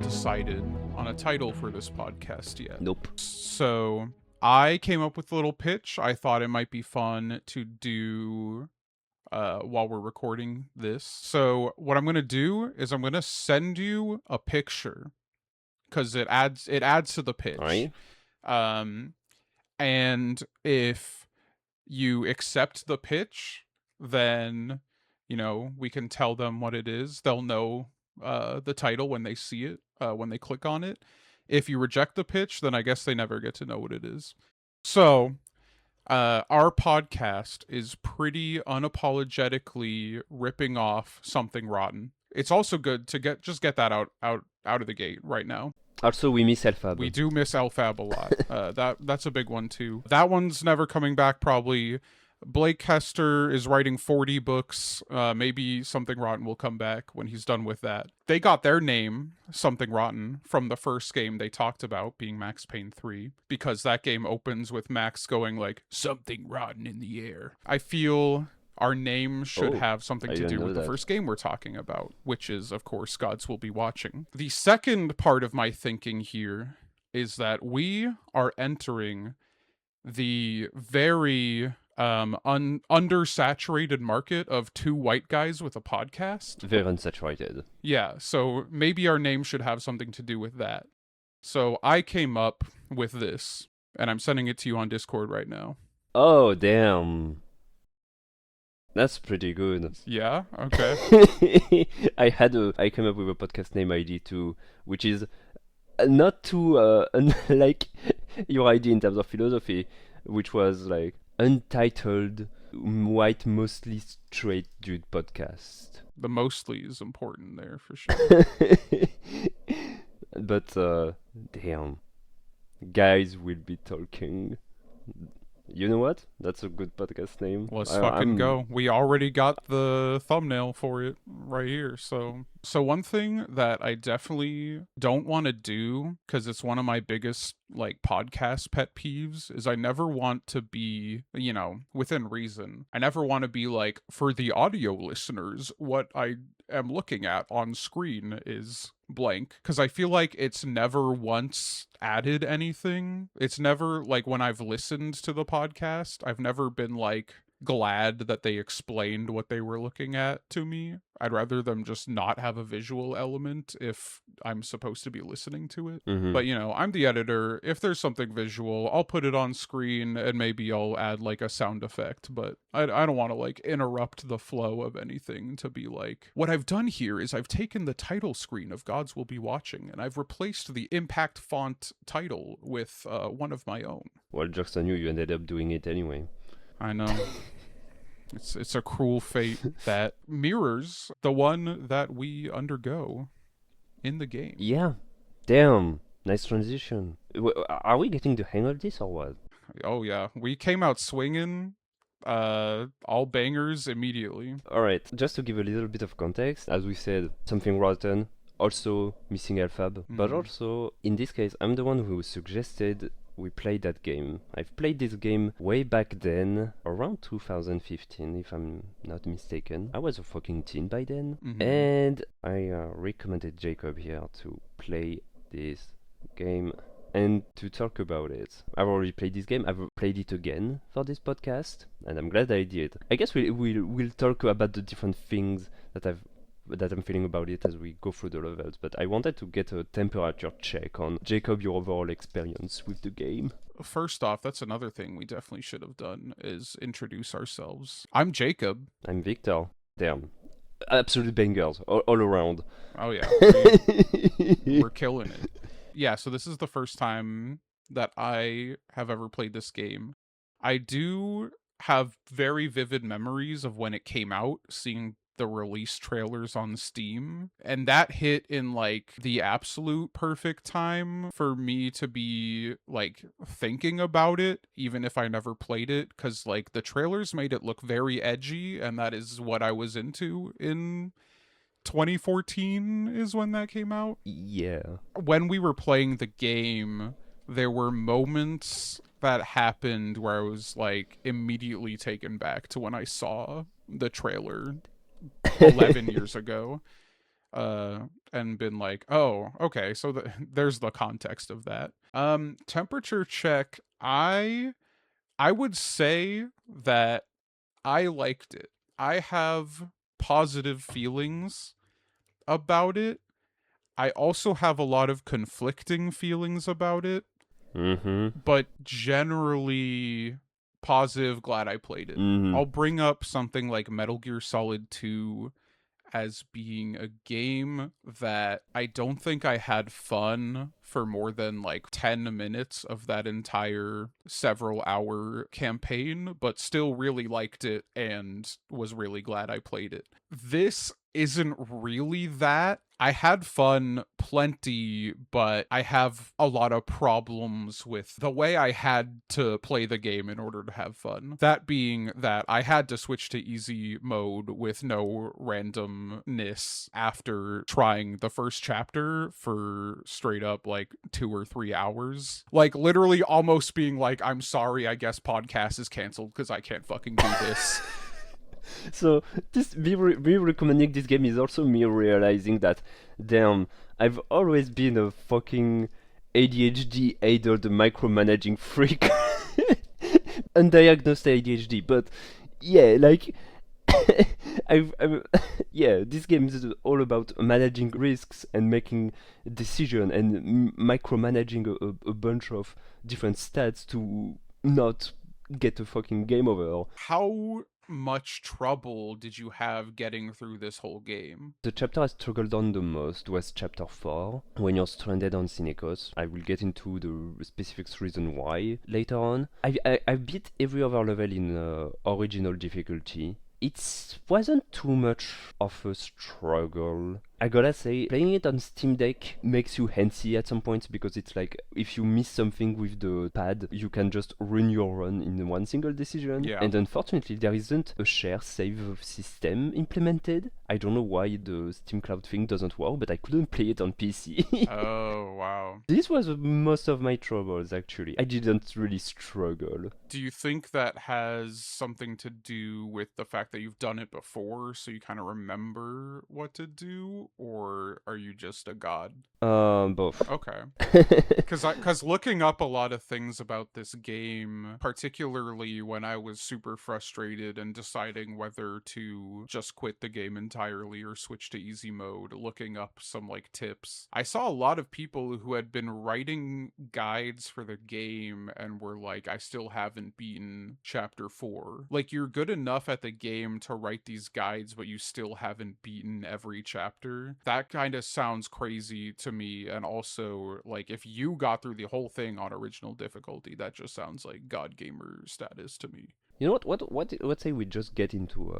decided on a title for this podcast yet. Nope. So I came up with a little pitch. I thought it might be fun to do while we're recording this. So what I'm going to do is I'm going to send you a picture because it adds to the pitch. All right. And if you accept the pitch, then, you know, we can tell them what it is. They'll know the title when they see it, when they click on it. If you reject the pitch, then I guess they never get to know what it is. So, our podcast is pretty unapologetically ripping off Something Rotten. It's also good to get that out of the gate right now. Also, we miss Alphab. We do miss Alphab a lot. That's a big one too. That one's never coming back probably. Blake Hester is writing 40 books. Maybe Something Rotten will come back when he's done with that. They got their name, Something Rotten, from the first game they talked about, being Max Payne 3, because that game opens with Max going like, something rotten in the air. I feel our name should have something to do with the first game we're talking about, which is, of course, Gods Will Be Watching. The second part of my thinking here is that we are entering the very undersaturated market of two white guys with a podcast. Very unsaturated. Yeah, so maybe our name should have something to do with that. So I came up with this, and I'm sending it to you on Discord right now. Oh, damn. That's pretty good. Yeah? Okay. I came up with a podcast name idea too, which is not too unlike your idea in terms of philosophy, which was like Untitled White Mostly Straight Dude Podcast. The mostly is important there for sure. But damn, guys will be talking. You know what? That's a good podcast name. Let's fucking go. We already got the thumbnail for it right here. So one thing that I definitely don't want to do, because it's one of my biggest like podcast pet peeves, is I never want to be, you know, within reason, I never want to be like, for the audio listeners, what I am looking at on screen is blank, because I feel like it's never once added anything. It's never like, when I've listened to the podcast, I've never been like glad that they explained what they were looking at to me. I'd rather them just not have a visual element if I'm supposed to be listening to it. Mm-hmm. But, you know, I'm the editor. If there's something visual, I'll put it on screen and maybe I'll add like a sound effect. But I don't want to like interrupt the flow of anything to be like, what I've done here is I've taken the title screen of Gods Will Be Watching and I've replaced the impact font title with one of my own. Well, just on you ended up doing it anyway. I know. It's a cruel fate that mirrors the one that we undergo in the game. Yeah. Damn. Nice transition. Are we getting the hang of this or what? Oh yeah. We came out swinging, all bangers immediately. Alright, just to give a little bit of context, as we said, Something Rotten, also missing Alphab, but also, in this case, I'm the one who suggested we played that game. I've played this game way back then, around 2015, if I'm not mistaken. I was a fucking teen by then, and I recommended Jacob here to play this game and to talk about it. I've already played this game. I've played it again for this podcast, and I'm glad I did. I guess we'll talk about the different things that I'm feeling about it as we go through the levels, but I wanted to get a temperature check on Jacob, your overall experience with the game. First off, that's another thing we definitely should have done, is introduce ourselves. I'm Jacob. I'm Victor. Damn. Absolute bangers all around. Oh yeah, we're killing it. Yeah, so this is the first time that I have ever played this game. I do have very vivid memories of when it came out, seeing the release trailers on Steam, and that hit in like the absolute perfect time for me to be like thinking about it, even if I never played it, because like the trailers made it look very edgy, and that is what I was into in 2014 is when that came out. Yeah. When we were playing the game, there were moments that happened where I was like immediately taken back to when I saw the trailer 11 years ago. uh and been like, oh, okay, so there's the context of that. Temperature check, I would say that I liked it. I have positive feelings about it. I also have a lot of conflicting feelings about it, Mm-hmm. but generally positive, glad I played it. Mm-hmm. I'll bring up something like Metal Gear Solid 2 as being a game that I don't think I had fun for more than like 10 minutes of that entire several hour campaign, but still really liked it and was really glad I played it. This isn't really that. I had fun plenty, but I have a lot of problems with the way I had to play the game in order to have fun. That being that I had to switch to easy mode with no randomness after trying the first chapter for straight up like 2 or 3 hours. Like literally almost being like, I'm sorry, I guess podcast is canceled because I can't fucking do this. So this me recommending this game is also me realizing that, damn, I've always been a fucking ADHD aided micromanaging freak, undiagnosed ADHD. But yeah, like I'm yeah, this game is all about managing risks and making decision and micromanaging a bunch of different stats to not get a fucking game over. How much trouble did you have getting through this whole game? The chapter I struggled on the most was chapter 4, when you're stranded on Synecos. I will get into the specific reason why later on. I beat every other level in original difficulty. It wasn't too much of a struggle. I gotta say, playing it on Steam Deck makes you handsy at some points because it's like if you miss something with the pad, you can just ruin your run in one single decision. Yeah. And unfortunately, there isn't a share save system implemented. I don't know why the Steam Cloud thing doesn't work, but I couldn't play it on PC. Oh, wow. This was most of my troubles actually. I didn't really struggle. Do you think that has something to do with the fact that you've done it before, so you kind of remember what to do? Or are you just a god? Both. Okay. Because looking up a lot of things about this game, particularly when I was super frustrated and deciding whether to just quit the game entirely or switch to easy mode, looking up some like tips, I saw a lot of people who had been writing guides for the game and were like, I still haven't beaten chapter 4. Like, you're good enough at the game to write these guides, but you still haven't beaten every chapter. That kind of sounds crazy to me. And also, like, if you got through the whole thing on original difficulty, that just sounds like god gamer status to me. You know what? Let's say we just get into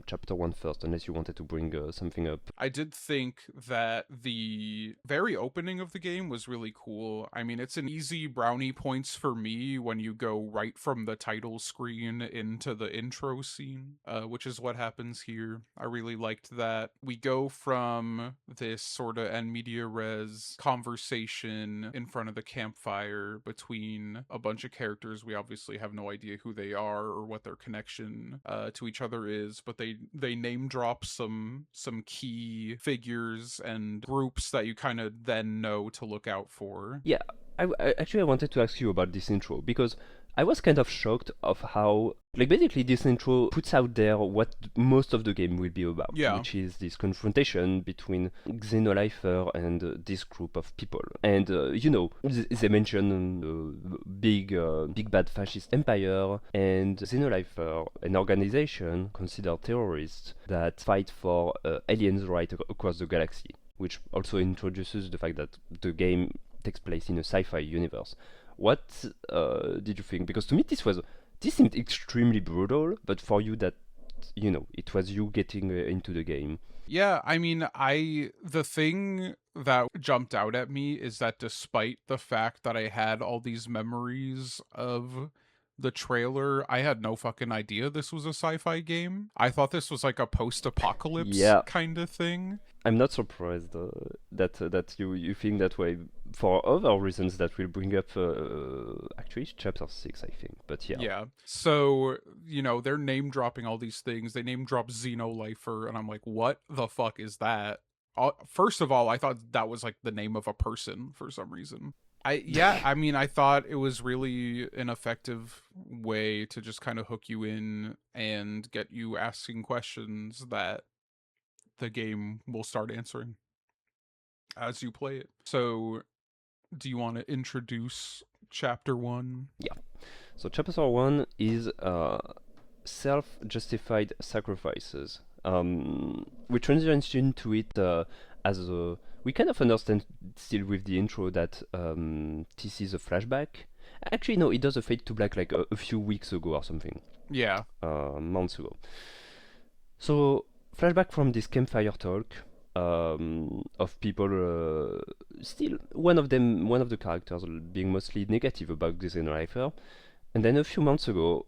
chapter 1 first, unless you wanted to bring something up. I did think that the very opening of the game was really cool. I mean, it's an easy brownie points for me when you go right from the title screen into the intro scene, which is what happens here. I really liked that. We go from this sort of en media res conversation in front of the campfire between a bunch of characters. We obviously have no idea who they are or what their connection to each other is, but they name drop some key figures and groups that you kind of then know to look out for. Yeah, actually I wanted to ask you about this intro because I was kind of shocked of how, like, basically this intro puts out there what most of the game will be about, Yeah. which is this confrontation between Xenolifer and this group of people. And, you know, they mention big bad fascist empire and Xenolifer, an organization considered terrorists that fight for aliens right across the galaxy, which also introduces the fact that the game takes place in a sci-fi universe. What did you think? Because to me this seemed extremely brutal, but for you that, you know, it was you getting into the game. Yeah, I mean, the thing that jumped out at me is that despite the fact that I had all these memories of the trailer, I had no fucking idea this was a sci-fi game. I thought this was like a post-apocalypse kind of thing. I'm not surprised that you think that way for other reasons that we'll bring up. Actually, it's chapter 6, I think. But yeah. Yeah. So, you know, they're name dropping all these things. They name drop Xenolifer, and I'm like, what the fuck is that? first of all, I thought that was like the name of a person for some reason. Yeah, I mean, I thought it was really an effective way to just kind of hook you in and get you asking questions that the game will start answering as you play it. So, do you want to introduce chapter 1? Yeah. So chapter 1 is self-justified sacrifices. We transition to it as a. We kind of understand still with the intro that this is a flashback. Actually, no, it does a fade to black like a few weeks ago or something, Yeah. months ago. So flashback from this campfire talk of people. Still, one of the characters being mostly negative about the Xenolifer. And then a few months ago,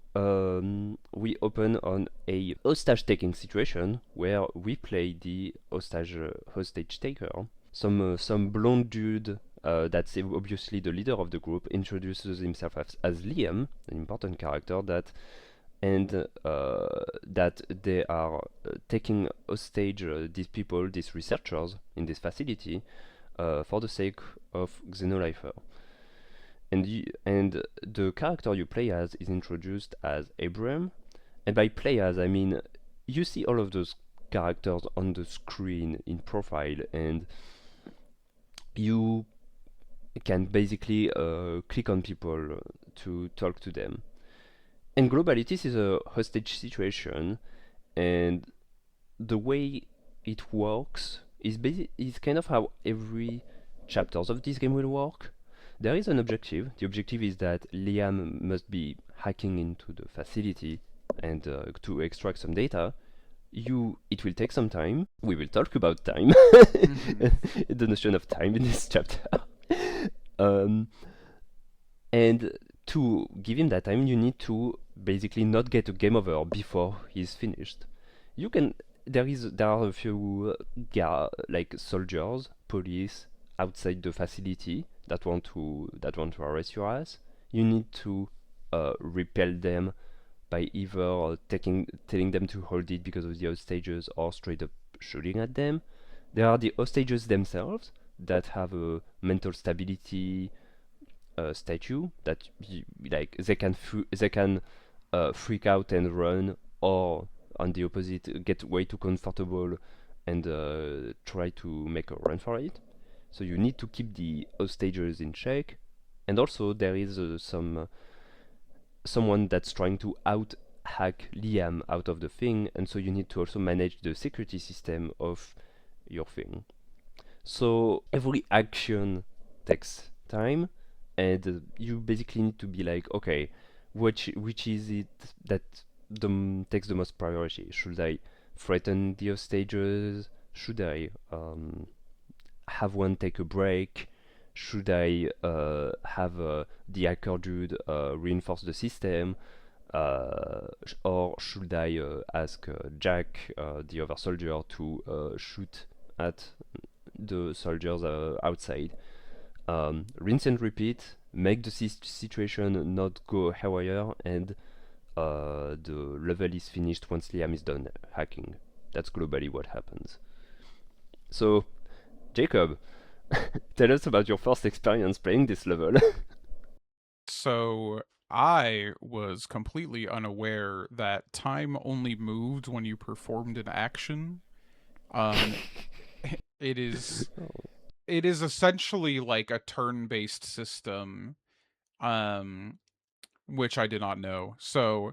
we open on a hostage-taking situation where we play the hostage taker. Some blonde dude that's obviously the leader of the group introduces himself as Liam, an important character and that they are taking hostage these people, these researchers in this facility, for the sake of Xenolifer. And the character you play as is introduced as Abraham, and by play as I mean you see all of those characters on the screen in profile, and you can basically click on people to talk to them. And globally, this is a hostage situation, and the way it works is kind of how every chapters of this game will work. There is an objective. The objective is that Liam must be hacking into the facility and to extract some data. It will take some time. We will talk about time, the notion of time in this chapter. um, and to give him that time, you need to basically not get a game over before he's finished. You can there are a few like soldiers, police outside the facility that want to arrest your ass. You need to repel them by either telling them to hold it because of the hostages or straight up shooting at them. There are the hostages themselves that have a mental stability statue that like they can freak out and run, or on the opposite get way too comfortable and try to make a run for it. So you need to keep the hostages in check, and also there is someone that's trying to out hack Liam out of the thing, and so you need to also manage the security system of your thing. So every action takes time, and you basically need to be like, okay, which is it that takes the most priority? Should I threaten the hostages? Should I have one take a break? Should I have the hacker dude reinforce the system? Or should I ask Jack, the other soldier, to shoot at the soldiers outside? Rinse and repeat, make the situation not go haywire, and the level is finished once Liam is done hacking. That's globally what happens. So, Jacob, tell us about your first experience playing this level. So, I was completely unaware that time only moved when you performed an action. Um, it is it is essentially like a turn-based system, um, which I did not know. So,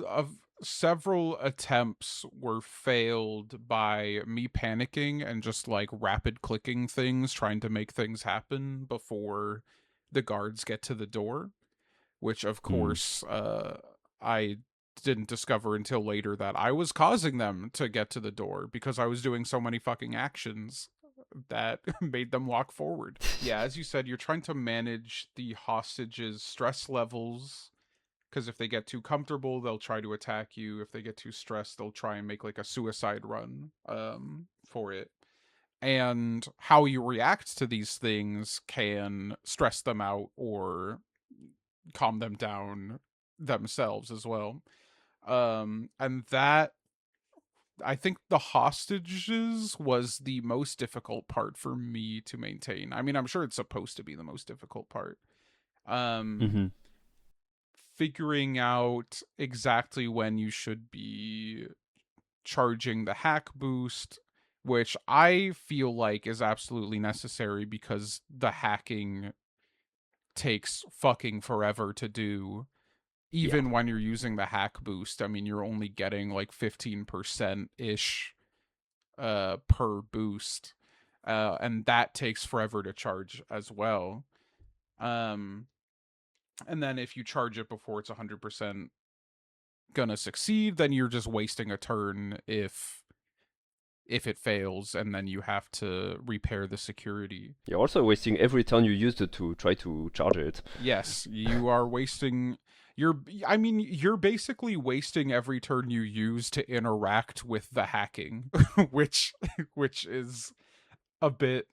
of several attempts were failed by me panicking and just like rapid clicking things, trying to make things happen before the guards get to the door. Which, of Hmm. course, I didn't discover until later that I was causing them to get to the door because I was doing so many fucking actions that made them walk forward. Yeah, as you said, you're trying to manage the hostages' stress levels because if they get too comfortable, they'll try to attack you. If they get too stressed, they'll try and make like a suicide run for it. And how you react to these things can stress them out or calm them down themselves as well. And that I think the hostages was the most difficult part for me to maintain. I mean, I'm sure it's supposed to be the most difficult part. Um Mm-hmm. Figuring out exactly when you should be charging the hack boost, which I feel like is absolutely necessary because the hacking takes fucking forever to do. Yeah. Even when you're using the hack boost, I mean, you're only getting like 15% ish per boost. And that takes forever to charge as well. Um, and then if you charge it before it's 100% gonna succeed, then you're just wasting a turn if it fails, and then you have to repair the security. You're also wasting every turn you used to try to charge it. Yes, you are wasting. I mean, you're basically wasting every turn you use to interact with the hacking, which which is a bit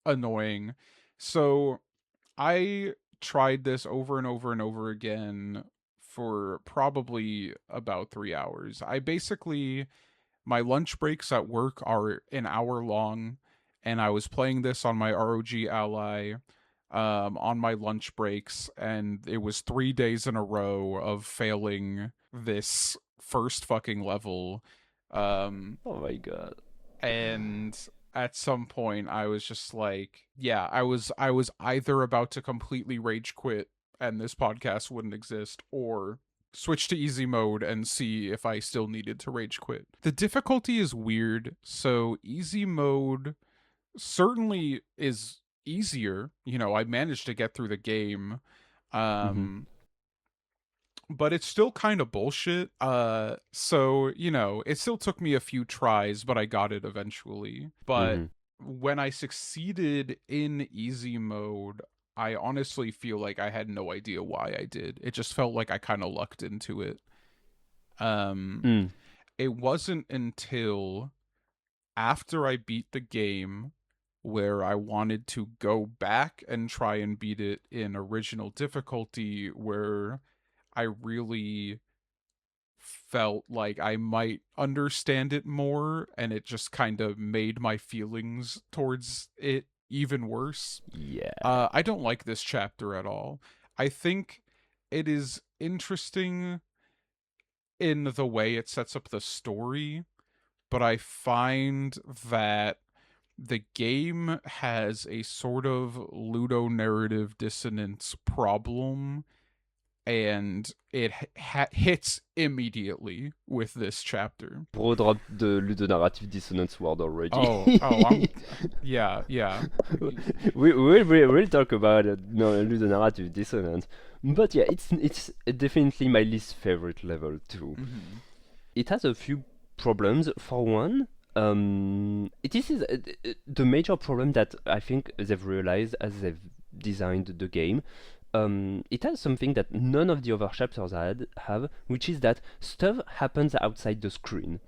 annoying. So I tried this over and over and over again for probably about 3 hours. I basically, my lunch breaks at work are an hour long, and I was playing this on my ROG Ally on my lunch breaks, and it was 3 days in a row of failing this first fucking level. Um, Oh my god. and at some point I was just like, yeah, I was either about to completely rage quit and this podcast wouldn't exist, or switch to easy mode and see if I still needed to rage quit. The difficulty is weird, so easy mode certainly is easier. I managed to get through the game. Mm-hmm. Um but it's still kind of bullshit. So, it still took me a few tries, but I got it eventually. But Mm-hmm. when I succeeded in easy mode, I honestly feel like I had no idea why I did. It just felt like I kind of lucked into it. Um, Mm. it wasn't until after I beat the game where I wanted to go back and try and beat it in original difficulty where I really felt like I might understand it more, and it just kind of made my feelings towards it even worse. Yeah. I don't like this chapter at all. I think it is interesting in the way it sets up the story, but I find that the game has a sort of ludonarrative dissonance problem, and it hits immediately with this chapter. Bro drop the ludonarrative dissonance word already. Yeah, yeah. We'll talk about no, ludonarrative dissonance. But yeah, it's definitely my least favorite level too. Mhm. It has a few problems. For one, it is the major problem that I think they've realized as they've designed the game. It has something that none of the other chapters have, which is that stuff happens outside the screen.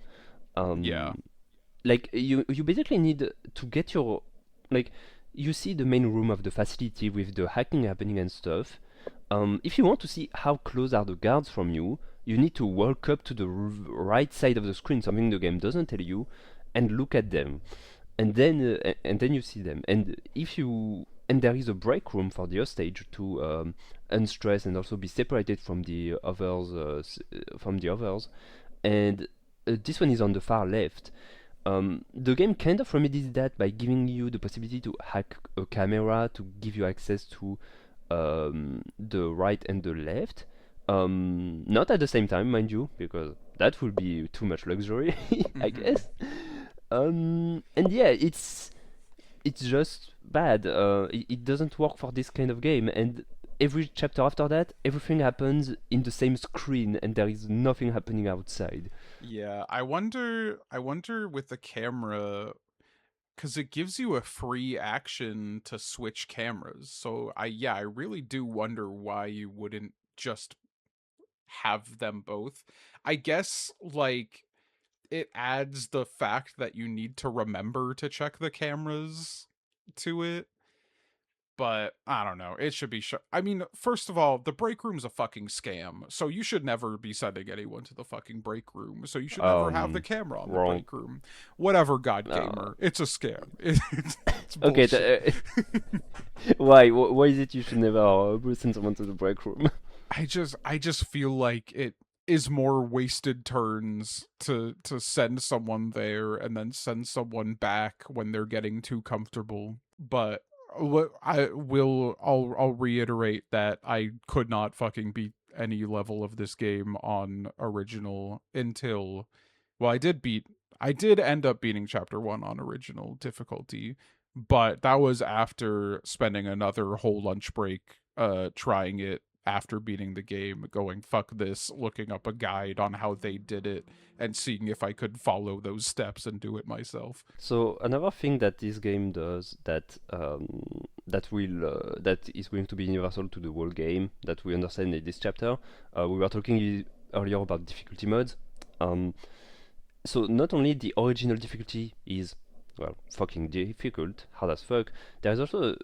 Yeah. Um, like you basically need to get your like you see the main room of the facility with the hacking happening and stuff. If you want to see how close are the guards from you, you need to walk up to the right side of the screen, something the game doesn't tell you, and look at them, and then you see them. And there is a break room for the hostage to unstress and also be separated from the others, and this one is on the far left. The game kind of remedies that by giving you the possibility to hack a camera to give you access to the right and the left. Not at the same time, mind you, because that would be too much luxury, I Mhm. guess. And yeah, it's just bad. It doesn't work for this kind of game, and every chapter after that, everything happens in the same screen, and there is nothing happening outside. Yeah, I wonder with the camera, cuz it gives you a free action to switch cameras. So I really do wonder why you wouldn't just have them both. I guess like it adds the fact that you need to remember to check the cameras to it, but I don't know. It should be I mean, first of all, the break room's a fucking scam. So you should never be sending anyone to the fucking break room. So you should never have the camera on the Wrong. break room. Whatever, God Uh, Gamer. It's a scam. It's okay, bullshit. why? Why is it you should never send someone to the break room? I just feel like it is more wasted turns to send someone there and then send someone back when they're getting too comfortable. But I'll reiterate that I could not fucking beat any level of this game on original until, well, I did end up beating chapter 1 on original difficulty, but that was after spending another whole lunch break trying it after beating the game, going fuck this, looking up a guide on how they did it and seeing if I could follow those steps and do it myself. So another thing that this game does that is going to be universal to the whole game that we understand in this chapter. We were talking earlier about difficulty modes. So not only the original difficulty is well fucking difficult, hard as fuck. There is also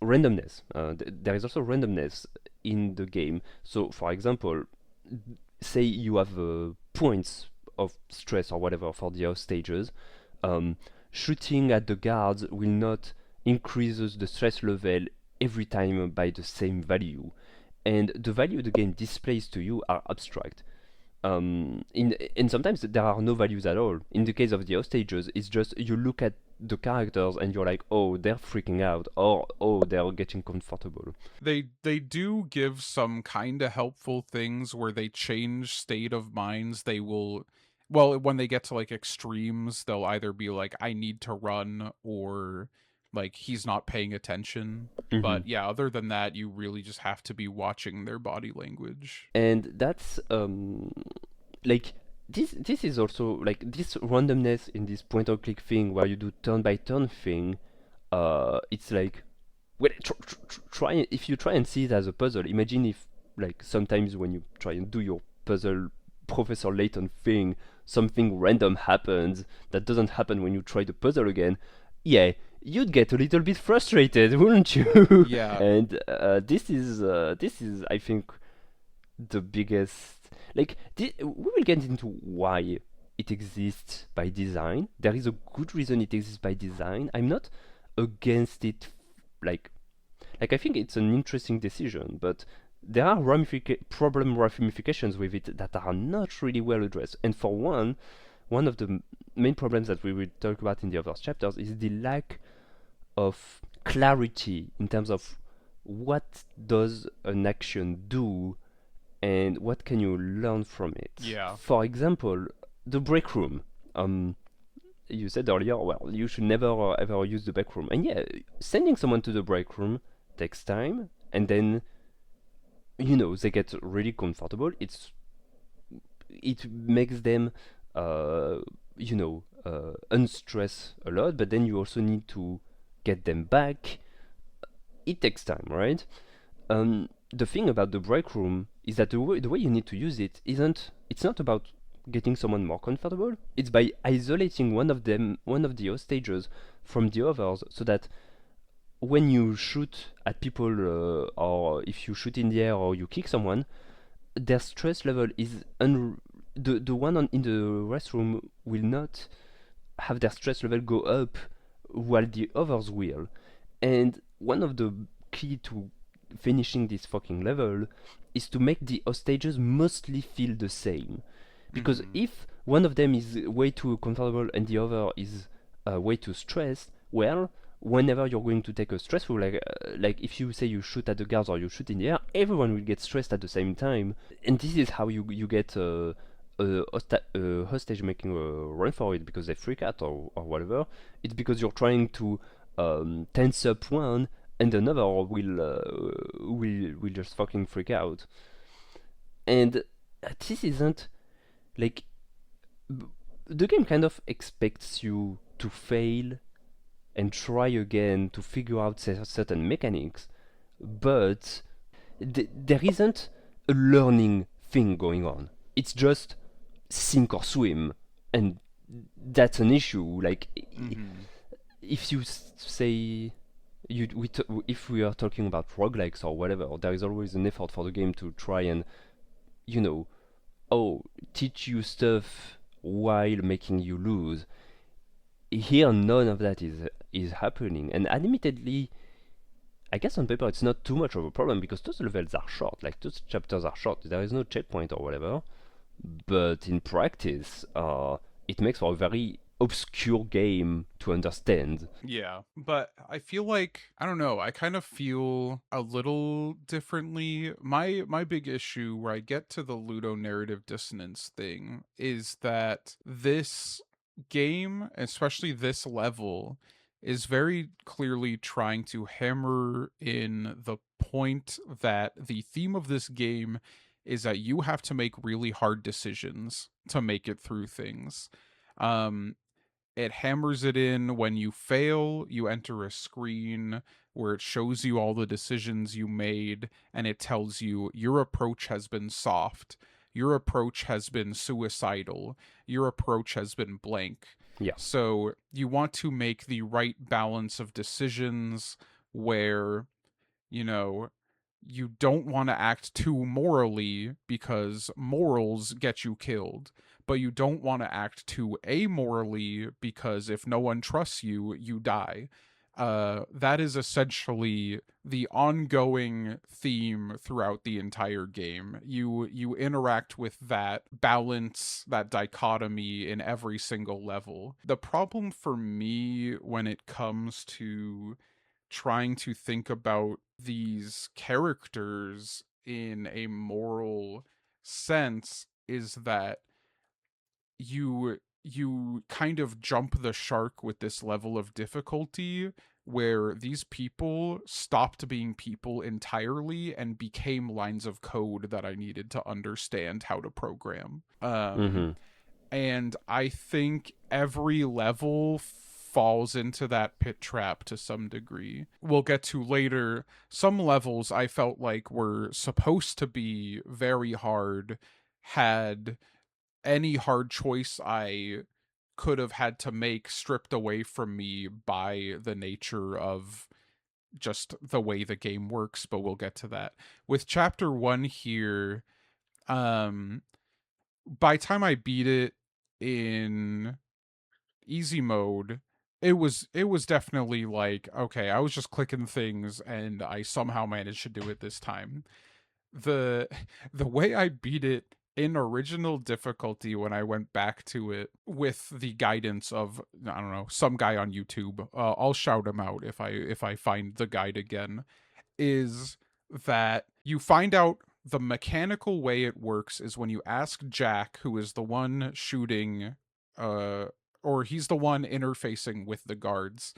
randomness. There is also randomness in the game. So for example, say you have points of stress or whatever for the house stages, shooting at the guards will not increases the stress level every time by the same value, and the value the game displays to you are abstract. And sometimes there are no values at all. In the case of the hostages, it's just you look at the characters and you're like, oh, they're freaking out, or oh, they're getting comfortable. They do give some kind of helpful things where they change state of minds. They will, well, when they get to like extremes, they'll either be like, I need to run, or like he's not paying attention. Mhm. But yeah, other than that, you really just have to be watching their body language. And that's like this is also like this randomness in this point and click thing where you do turn by turn thing. It's like, well, try if you try and see it as a puzzle. Imagine if like sometimes when you try and do your puzzle Professor Layton thing, something random happens that doesn't happen when you try the puzzle again. Yeah, you'd get a little bit frustrated, wouldn't you? Yeah. And this is I think the biggest, like we will get into why it exists by design. There is a good reason it exists by design. I'm not against it, like I think it's an interesting decision, but there are ramifications with it that are not really well addressed. And for one of the main problems that we will talk about in the other chapters is the lack of clarity in terms of what does an action do and what can you learn from it. Yeah. For example, the break room. You said earlier, well, you should never ever use the break room. And yeah, sending someone to the break room takes time, and then they get really comfortable. It makes them unstress a lot, but then you also need to get them back. It takes time, right? The thing about the break room is that the way you need to use it's not about getting someone more comfortable. It's by isolating one of the hostages from the others, so that when you shoot at people, or if you shoot in the air or you kick someone, their stress level is the one in the restroom will not have their stress level go up while the others will. And one of the key to finishing this fucking level is to make the hostages mostly feel the same. Because if one of them is way too comfortable and the other is way too stressed, well, whenever you're going to take a stressful, like if you say you shoot at the guards or you shoot in the air, everyone will get stressed at the same time. And this is how you get a hostage making a run for it because they freak out or whatever. It's because you're trying to tense up one, and another will just fucking freak out. And this isn't like the game kind of expects you to fail and try again to figure out certain mechanics, but there isn't a learning thing going on. It's just sink or swim, and that's an issue. Like if you say if we are talking about roguelikes or whatever, there is always an effort for the game to try and, you know, oh, teach you stuff while making you lose. Here, none of that is happening, and admittedly, I guess on paper it's not too much of a problem because those levels are short, like those chapters are short. There is no checkpoint or whatever, but in practice, it makes for a very obscure game to understand. Yeah, but I feel like I don't know, I kind of feel a little differently. My big issue where I get to the ludonarrative dissonance thing is that this game, especially this level, is very clearly trying to hammer in the point that the theme of this game is that you have to make really hard decisions to make it through things. Um, it hammers it in when you fail, you enter a screen where it shows you all the decisions you made and it tells you your approach has been soft, your approach has been suicidal, your approach has been blank. Yeah. So you want to make the right balance of decisions where, you know, you don't want to act too morally because morals get you killed, but you don't want to act too amorally because if no one trusts you, you die. That is essentially the ongoing theme throughout the entire game. You interact with that balance, that dichotomy in every single level. The problem for me when it comes to trying to think about these characters in a moral sense is that you kind of jump the shark with this level of difficulty where these people stopped being people entirely and became lines of code that I needed to understand how to program. Mm-hmm. And I think every level falls into that pit trap to some degree. We'll get to later. Some levels I felt like were supposed to be very hard, had any hard choice I could have had to make stripped away from me by the nature of just the way the game works, but we'll get to that. With chapter 1 here, um by time I beat it in easy mode, it was definitely like, okay, I was just clicking things and I somehow managed to do it this time. The the way I beat it in original difficulty when I went back to it with the guidance of, I don't know, some guy on YouTube, I'll shout him out if I find the guide again, is that you find out the mechanical way it works is when you ask Jack, who is the one shooting, uh, or he's the one interfacing with the guards.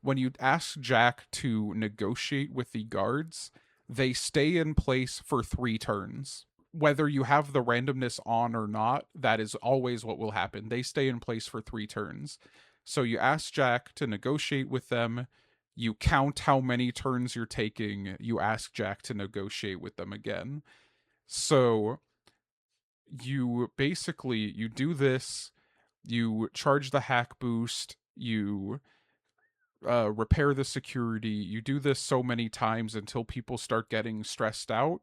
When you ask Jack to negotiate with the guards, they stay in place for 3 turns. Whether you have the randomness on or not, that is always what will happen. They stay in place for 3 turns. So you ask Jack to negotiate with them, you count how many turns you're taking, you ask Jack to negotiate with them again. So you do this, you charge the hack boost, you repair the security, you do this so many times until people start getting stressed out.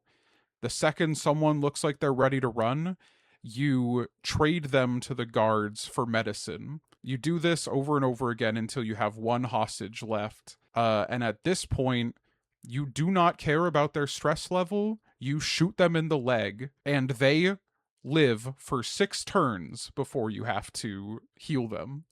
The second someone looks like they're ready to run, you trade them to the guards for medicine. You do this over and over again until you have one hostage left. And at this point, you do not care about their stress level. You shoot them in the leg, and they live for 6 turns before you have to heal them.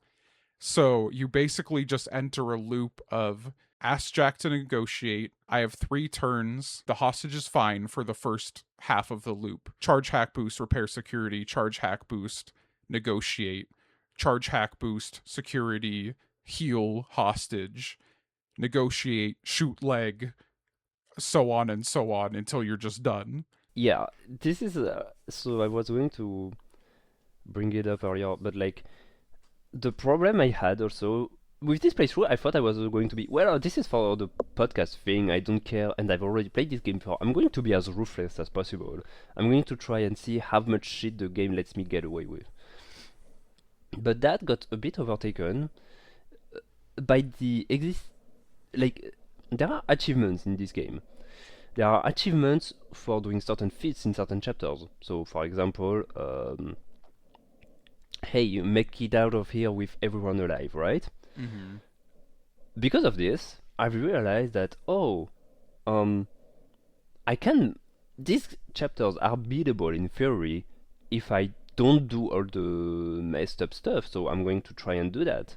So you basically just enter a loop of ask Jack to negotiate. I have 3 turns. The hostage is fine for the first half of the loop. Charge hack boost, repair security, charge hack boost, negotiate, charge hack boost, security, heal hostage, negotiate, shoot leg, so on and so on until you're just done. Yeah, this is so I was going to bring it up earlier, but like the problem I had also with this playthrough, I thought I was going to be, well, this is for the podcast thing, I don't care, and I've already played this game before. I'm going to be as ruthless as possible. I'm going to try and see how much shit the game lets me get away with. But that got a bit overtaken by the like there are achievements in this game. There are achievements for doing certain feats in certain chapters. So, for example, hey, you make it out of here with everyone alive, right? Mm-hmm. Because of this, I've realized that, um, I can. These chapters are beatable in theory if I don't do all the messed up stuff, so I'm going to try and do that.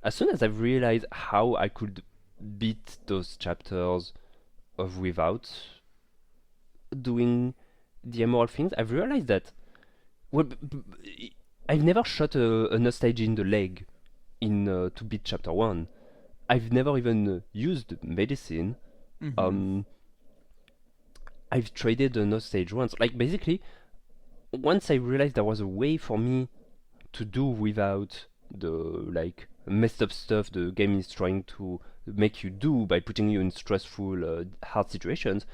As soon as I've realized how I could beat those chapters without doing the emerald things, I've realized that well, I've never shot an hostage in the leg in to beat chapter one. I've never even used medicine. Mm-hmm. Um, I've traded an hostage once. Like basically, once I realized there was a way for me to do without the like messed up stuff the game is trying to make you do by putting you in stressful, hard situations,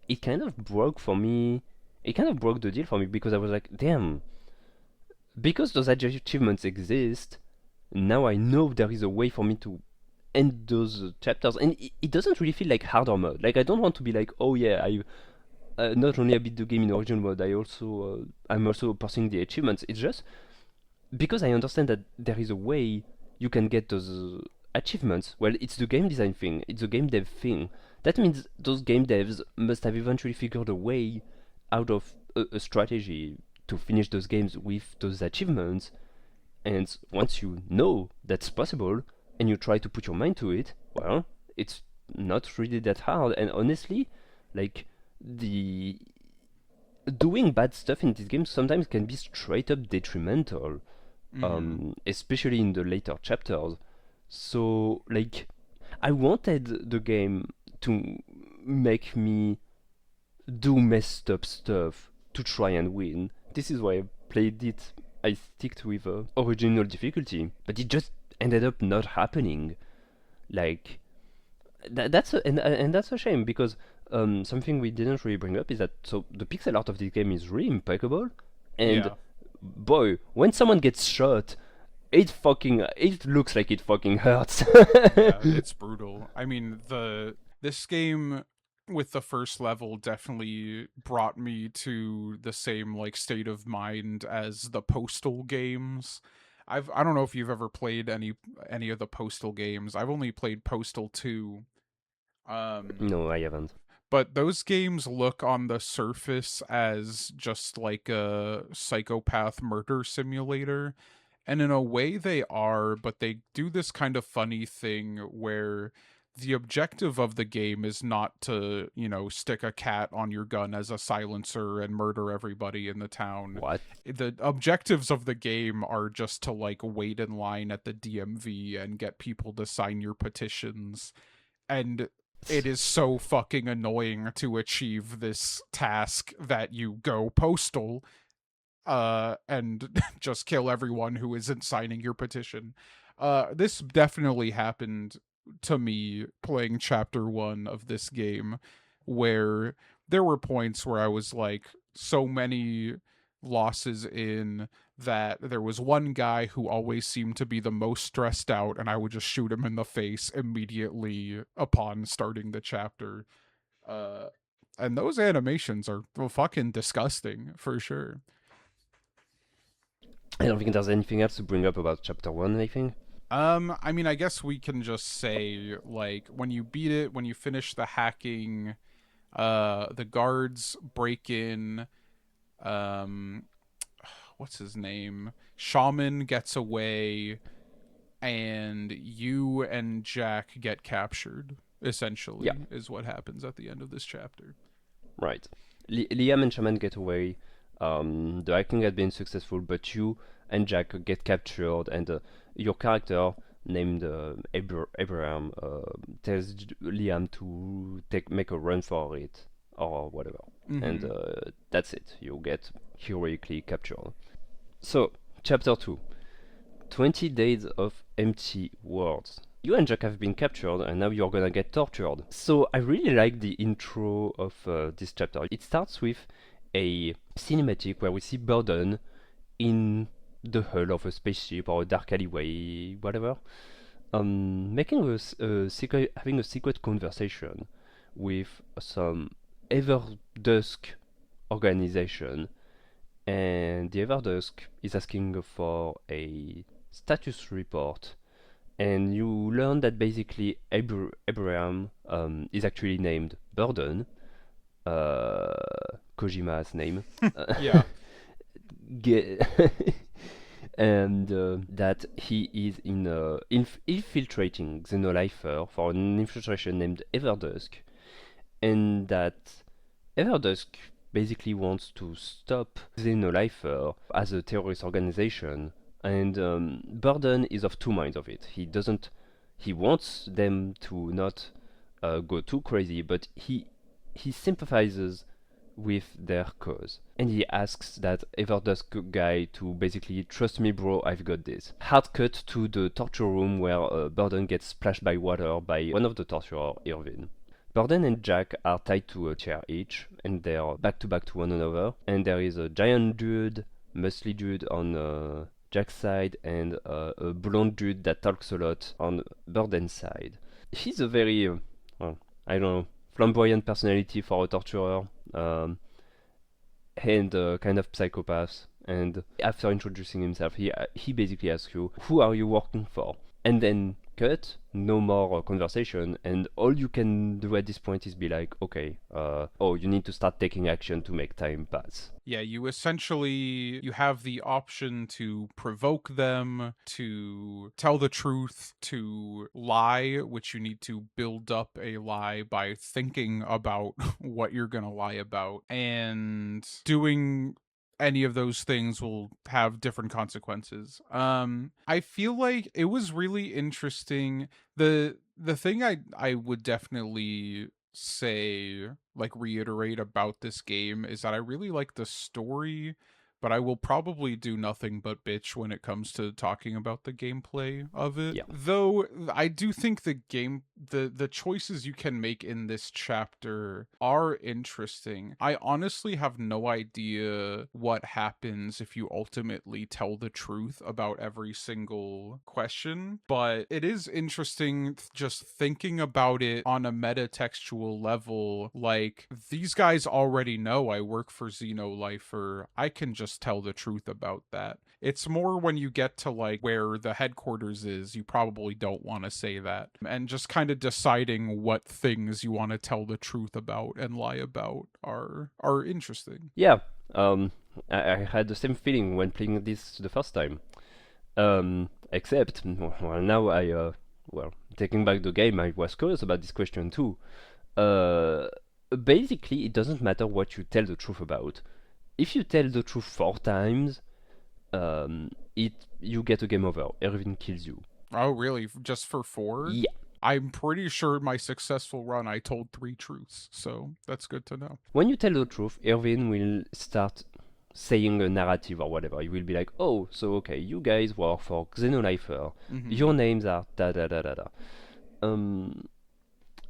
it kind of broke for me. It kind of broke the deal for me because I was like, damn, because those achievements exist, now I know there is a way for me to end those chapters, and it doesn't really feel like harder mode. Like I don't want to be like, oh yeah, I not only I beat the game in original mode, I'm also passing the achievements. It's just because I understand that there is a way you can get those achievements. Well, it's the game design thing, it's the game dev thing. That means those game devs must have eventually figured a way out of a strategy to finish those games with those achievements. And once you know that's possible and you try to put your mind to it, well, it's not really that hard. And honestly, like the doing bad stuff in this game sometimes can be straight up detrimental, Mm-hmm. especially in the later chapters. So, like, I wanted the game to make me do messed up stuff to try and win. This is why I played it. I sticked with original difficulty, but it just ended up not happening. Like and that's a shame because something we didn't really bring up is that so the pixel art of this game is really impeccable, and Yeah. boy, when someone gets shot, it looks like it fucking hurts. Yeah, it's brutal. I mean, the this game with the first level definitely brought me to the same like state of mind as the Postal games. I don't know if you've ever played any of the Postal games. I've only played Postal 2. Um No, I haven't. but those games look on the surface as just like a psychopath murder simulator. And in a way, they are, but they do this kind of funny thing where the objective of the game is not to, stick a cat on your gun as a silencer and murder everybody in the town. What? The objectives of the game are just to, like, wait in line at the DMV and get people to sign your petitions. And it is so fucking annoying to achieve this task that you go postal and just kill everyone who isn't signing your petition. This definitely happened to me playing chapter 1 of this game, where there were points where I was like so many losses in that there was one guy who always seemed to be the most stressed out, and I would just shoot him in the face immediately upon starting the chapter. uh and those animations are, well, fucking disgusting for sure. I don't think there's anything else to bring up about chapter one. I think. I mean, I guess we can just say, like, when you beat it, when you finish the hacking, the guards break in, um, what's his name? Shaman gets away, and you and Jack get captured, Yeah, essentially, is what happens at the end of this chapter. right. Liam and Shaman get away. The hacking had been successful, but you and Jack get captured, and your character named Abraham tells Liam to make a run for it or whatever, and Mm-hmm. that's it. You get heroically captured. So, chapter 2, 20 days of empty words. You and Jack have been captured, and now you're gonna get tortured. So, I really like the intro of this chapter. It starts with a cinematic where we see Burden in the hull of a spaceship or a dark alleyway, whatever. Making secret, having a secret conversation with some Everdusk organization, and the Everdusk is asking for a status report, and you learn that basically Abraham is actually named Burden, Kojima's name. Yeah. Ge- and that he is infiltrating Xenolifer for an infiltration named Everdusk, and that Everdusk basically wants to stop Xenolifer as a terrorist organization, and Burden is of two minds of it. He wants them to not go too crazy, but he sympathizes with their cause. And he asks that Everdusk guy to basically, trust me bro, I've got this. Hard cut to the torture room where Burden gets splashed by water by one of the torturers, Irvin. Burden and Jack are tied to a chair each, and they're back to one another. And there is a giant dude, muscly dude on Jack's side, and a blonde dude that talks a lot on Burden's side. He's a very, well, I don't know, flamboyant personality for a torturer, and kind of psychopath. And after introducing himself, he basically asks you, "Who are you working for?" And then cut, no more conversation, and all you can do at this point is be like, okay, oh, you need to start taking action to make time pass. Yeah, you have the option to provoke them, to tell the truth, to lie, which you need to build up a lie by thinking about what you're going to lie about. And doing any of those things will have different consequences. I feel like it was really interesting. The thing I would definitely say, like, reiterate about this game is that I really like the story, but I will probably do nothing but bitch when it comes to talking about the gameplay of it. Yeah. Though I do think the choices you can make in this chapter are interesting. I honestly have no idea what happens if you ultimately tell the truth about every single question, but it is interesting just thinking about it on a metatextual level. Like, these guys already know I work for Xenolifer. I can just tell the truth about that. It's more when you get to like where the headquarters is, you probably don't want to say that. And just kind of deciding what things you want to tell the truth about and lie about are interesting. Yeah, I had the same feeling when playing this the first time. Except, well, now well, taking back the game, I was curious about this question too. Basically, it doesn't matter what you tell the truth about. If you tell the truth 4 times, you get a game over. Erwin kills you. Oh, really? Just for 4? Yeah. I'm pretty sure my successful run I told 3 truths, so that's good to know. When you tell the truth, Erwin will start saying a narrative or whatever. He will be like, oh, so okay, you guys work for Xenolifer. Mhm. Your names are da da da da da.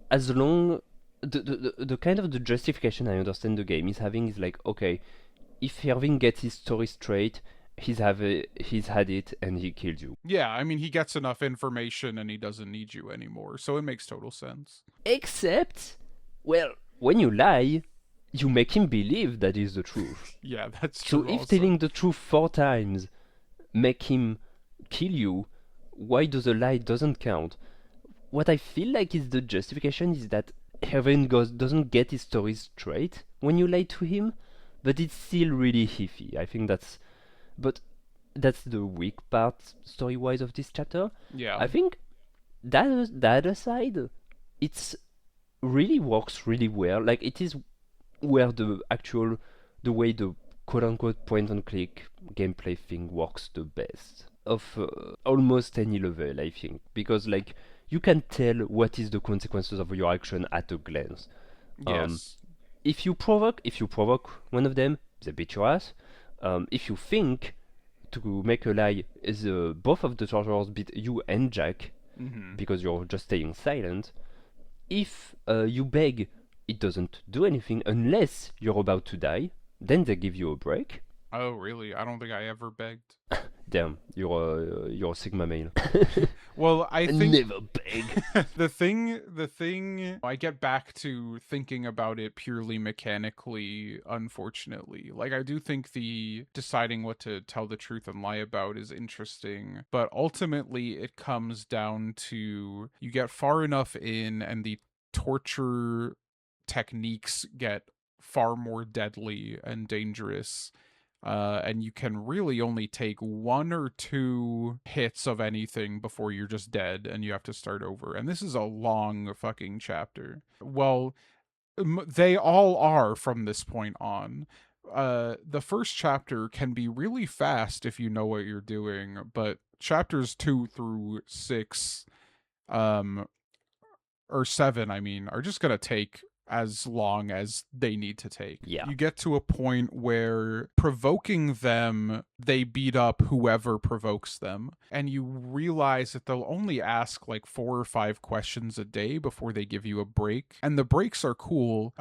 As long the kind of the justification I understand the game is having is like, okay, if Irving gets his story straight, he's had it and he killed you. Yeah, I mean, he gets enough information and he doesn't need you anymore, so it makes total sense. Except, well, when you lie, you make him believe that is the truth. Yeah, that's So true. if Also. telling the truth 4 times make him kill you, why does a lie doesn't count? What I feel like is the justification is that Irving doesn't get his story straight when you lie to him, but it's still really iffy. I think that's the weak part story-wise of this chapter. Yeah. I think that the other side, it's really works really well. Like, it is where the way the quote-unquote point-and-click gameplay thing works the best of almost any level, I think, because like you can tell what is the consequences of your action at a glance. Yes. If you provoke one of them, they beat your ass. If you think to make a lie, both of the torturers beat you and Jack, because you're just staying silent. If you beg, it doesn't do anything unless you're about to die. Then they give you a break. Oh, really? I don't think I ever begged. Damn, you're a Sigma male. Well, I think Never beg. the thing I get back to thinking about it purely mechanically, unfortunately. Like I do think the deciding what to tell the truth and lie about is interesting, but ultimately it comes down to you get far enough in and the torture techniques get far more deadly and dangerous, and you can really only take one or two hits of anything before you're just dead and you have to start over. And this is a long fucking chapter. Well, they all are from this point on. The first chapter can be really fast if you know what you're doing, but chapters 2 through 6, um, or 7, I mean, are just gonna take as long as they need to take. Yeah. You get to a point where provoking them, they beat up whoever provokes them. And you realize that they'll only ask like 4 or 5 questions a day before they give you a break. And the breaks are cool,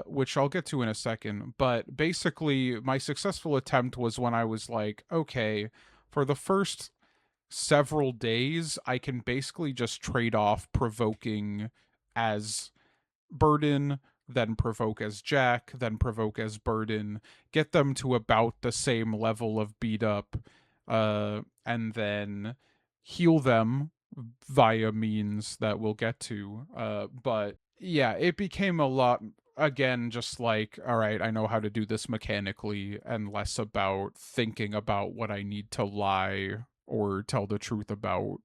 which I'll get to in a second. But basically, my successful attempt was when I was like, okay, for the first several days, I can basically just trade off provoking as Burden, then provoke as Jack, then provoke as Burden, get them to about the same level of beat up, and then heal them via means that we'll get to. But yeah, it became a lot, again, just like, all right, I know how to do this mechanically, and less about thinking about what I need to lie or tell the truth about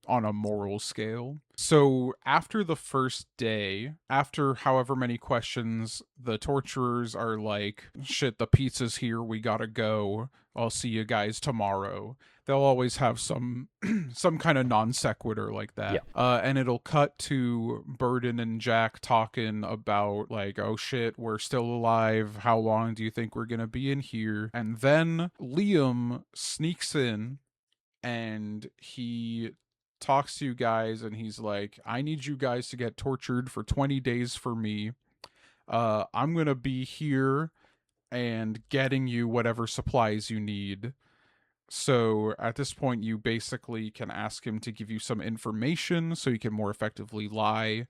on a moral scale. So after the first day, after however many questions, the torturers are like, shit, the pizza's here, we gotta go. I'll see you guys tomorrow. They'll always have some some kind of non sequitur like that. Yeah. And it'll cut to Burden and Jack talking about like, oh shit, we're still alive. How long do you think we're gonna be in here? And then Liam sneaks in and he talks to you guys and he's like, I need you guys to get tortured for 20 days for me. I'm gonna be here and getting you whatever supplies you need. So at this point, you basically can ask him to give you some information so you can more effectively lie.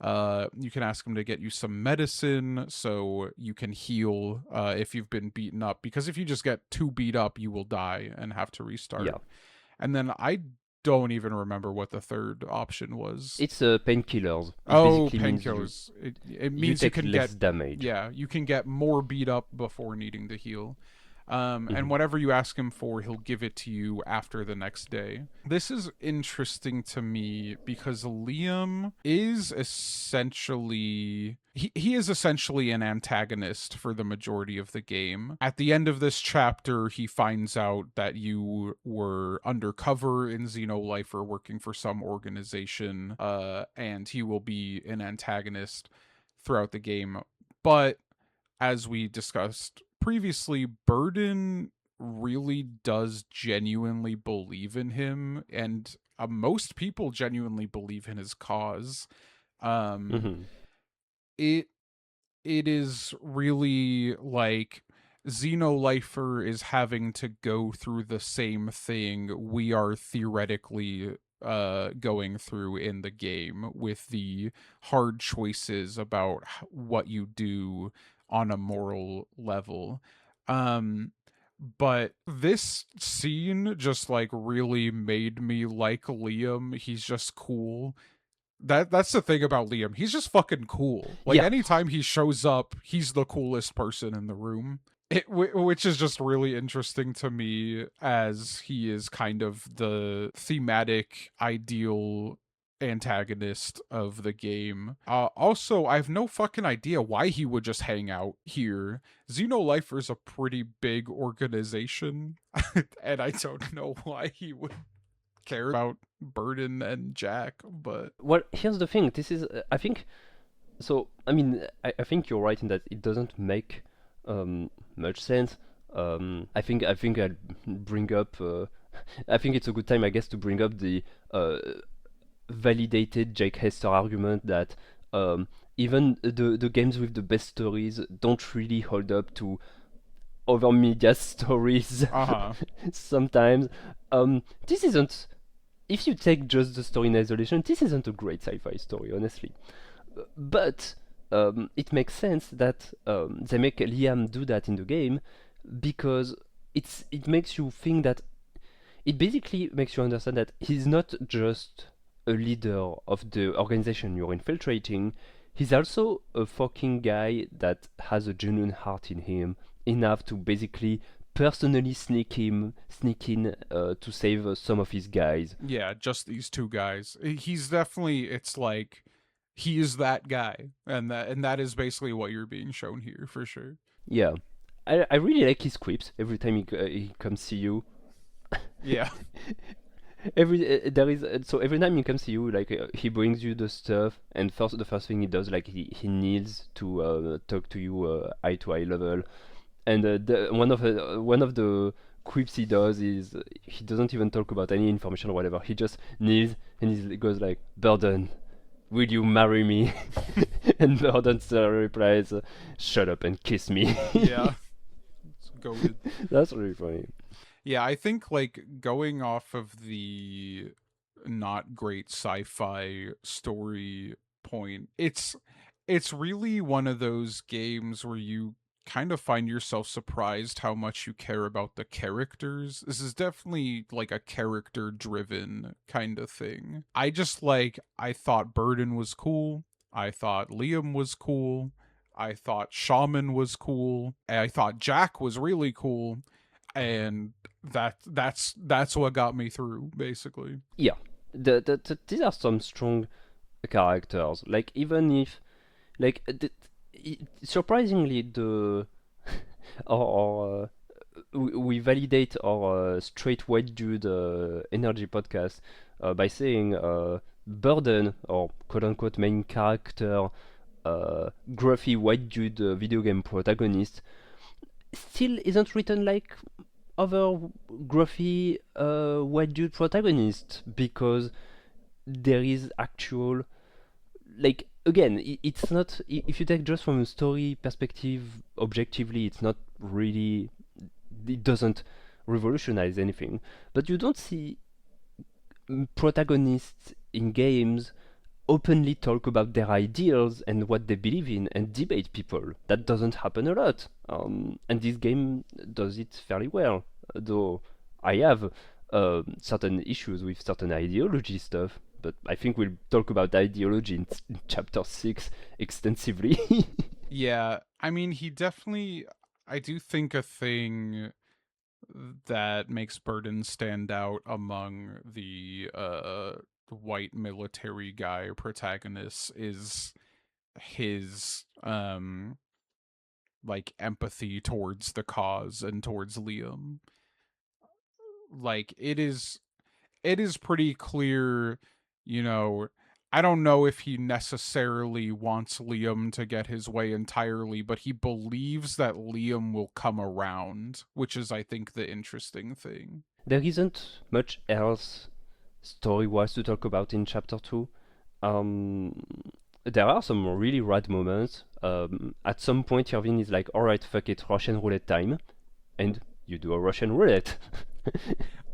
You can ask him to get you some medicine so you can heal if you've been beaten up. Because if you just get too beat up, you will die and have to restart. Yeah. And then I don't even remember what the third option was. It's painkillers. It Oh, basically means painkillers. It you means take you can less get damage. yeah, you can get more beat up before needing to heal. And Mhm. whatever you ask him for, he'll give it to you after the next day. This is interesting to me because Liam is essentially he is essentially an antagonist for the majority of the game. At the end of this chapter, he finds out that you were undercover in Xenolifer working for some organization, and he will be an antagonist throughout the game. But as we discussed previously, Burden really does genuinely believe in him, and most people genuinely believe in his cause. Mhm. It it is really like Xenolifer is having to go through the same thing we are theoretically going through in the game, with the hard choices about what you do on a moral level. um but this scene just like really made me like Liam. He's just cool. That's the thing about Liam. He's just fucking cool. Like Yeah. anytime he shows up, he's the coolest person in the room. Which is just really interesting to me, as he is kind of the thematic ideal antagonist of the game. Also, I have no fucking idea why he would just hang out here. Xenolifer is a pretty big organization, and I don't know why he would care about Burden and Jack, but Well, here's the thing. This is, I think, so. I mean, I think you're right in that it doesn't make much sense. I think I'll bring up. I think it's a good time, I guess, to bring up the validated Jake Hester argument that even the games with the best stories don't really hold up to over media stories Uh-huh. sometimes. This isn't. If you take just the story in isolation, this isn't a great sci-fi story, honestly. But it makes sense that they make Liam do that in the game because it makes you think that it basically makes you understand that he's not just a leader of the organization you're infiltrating. He's also a fucking guy that has a genuine heart in him, enough to basically personally sneak in to save some of his guys. Yeah, just these two guys. He's definitely, it's like he is that guy, and that is basically what you're being shown here for sure. Yeah, I really like his quips every time he comes see you. Yeah. There is so every time he comes to you, like he brings you the stuff, and the first thing he does, like he kneels to talk to you eye to eye level, and one of the quips he does is he doesn't even talk about any information or whatever. He just kneels and he goes like, "Burden, will you marry me?" And Burden replies, "Shut up and kiss me." Yeah. It's goated. That's really funny. Yeah, I think like going off of the not great sci-fi story point, it's really one of those games where you kind of find yourself surprised how much you care about the characters. This is definitely like a character driven kind of thing. I thought Burden was cool. I thought Liam was cool. I thought Shaman was cool. I thought Jack was really cool, and that's what got me through basically. Yeah, these are some strong characters. Like even if like surprisingly the or we validate our straight white dude energy podcast by saying burden or quote unquote main character gruffy white dude video game protagonist still isn't written like other gruffy white dude protagonist because there is actual like again it's not if you take just from a story perspective objectively it's not really it doesn't revolutionize anything but you don't see protagonists in games openly talk about their ideals and what they believe in and debate people. That doesn't happen a lot. And this game does it fairly well. Though I have certain issues with certain ideology stuff, but I think we'll talk about ideology in chapter 6 extensively. Yeah, I mean, I do think a thing that makes Burden stand out among the white military guy protagonists is his like empathy towards the cause and towards Liam. Like it is pretty clear, you know, I don't know if he necessarily wants Liam to get his way entirely, but he believes that Liam will come around, which is, I think, the interesting thing. There isn't much else story-wise to talk about in chapter 2. Um, there are some really rad moments. At some point, Irvin is like, alright, fuck it, Russian roulette time. And you do a Russian roulette.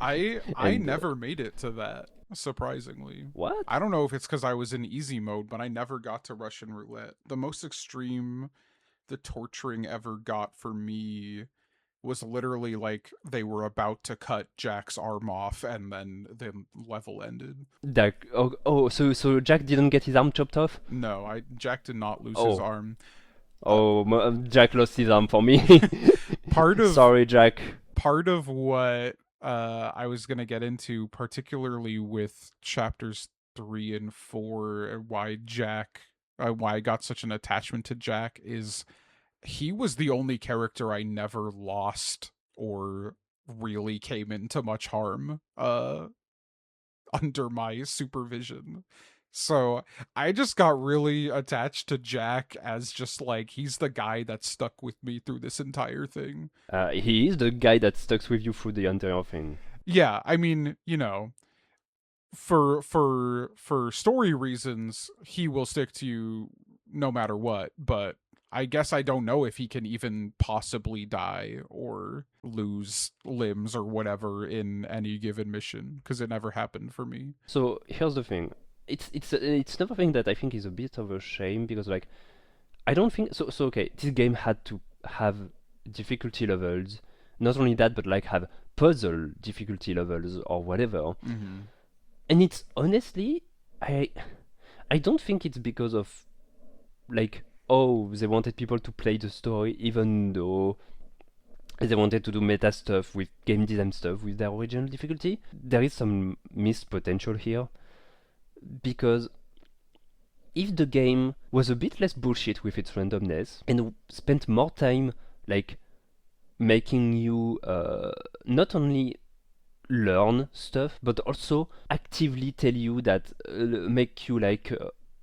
I and never made it to that, surprisingly. what? I don't know if it's because I was in easy mode, but I never got to Russian roulette. The most extreme the torturing ever got for me was literally like they were about to cut Jack's arm off and then the level ended. Jack, so Jack didn't get his arm chopped off? No, I Jack did not lose his Oh, arm. Jack lost his arm for me. Part of Sorry, Jack. part of what I was gonna get into, particularly with chapters 3 and 4, and why I got such an attachment to Jack, is he was the only character I never lost or really came into much harm under my supervision. So I just got really attached to Jack as just like he's the guy that stuck with me through this entire thing. He is the guy that sticks with you through the entire thing. Yeah, I mean, you know, for story reasons, he will stick to you no matter what, but I guess I don't know if he can even possibly die or lose limbs or whatever in any given mission, because it never happened for me. So here's the thing. It's another thing that I think is a bit of a shame because like I don't think so. So okay, this game had to have difficulty levels. Not only that, but like have puzzle difficulty levels or whatever. Mm-hmm. And it's honestly, I I don't think it's because of like oh they wanted people to play the story even though they wanted to do meta stuff with game design stuff with their original difficulty. There is some missed potential here because if the game was a bit less bullshit with its randomness and spent more time like making you not only learn stuff but also actively tell you that make you like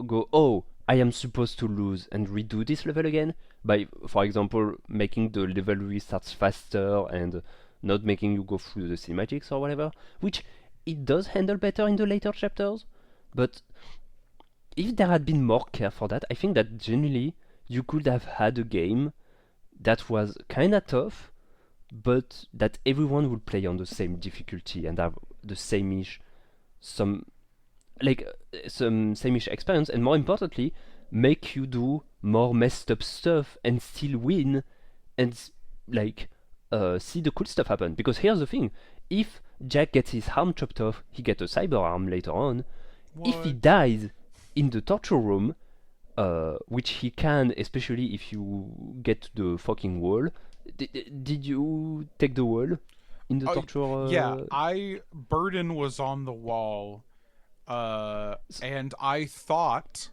go oh I am supposed to lose and redo this level again by for example making the level restarts faster and not making you go through the cinematics or whatever, which it does handle better in the later chapters. But if there had been more care for that, I think that genuinely you could have had a game that was kinda tough, but that everyone would play on the same difficulty and have the same-ish some like some same-ish experience, and more importantly, make you do more messed up stuff and still win and like see the cool stuff happen. Because here's the thing: if Jack gets his arm chopped off, he gets a cyber arm later on. If he What? dies in the torture room, which he can, especially if you get to the fucking wall. Did you take the wall in the torture? Yeah, I Burden was on the wall, and I thought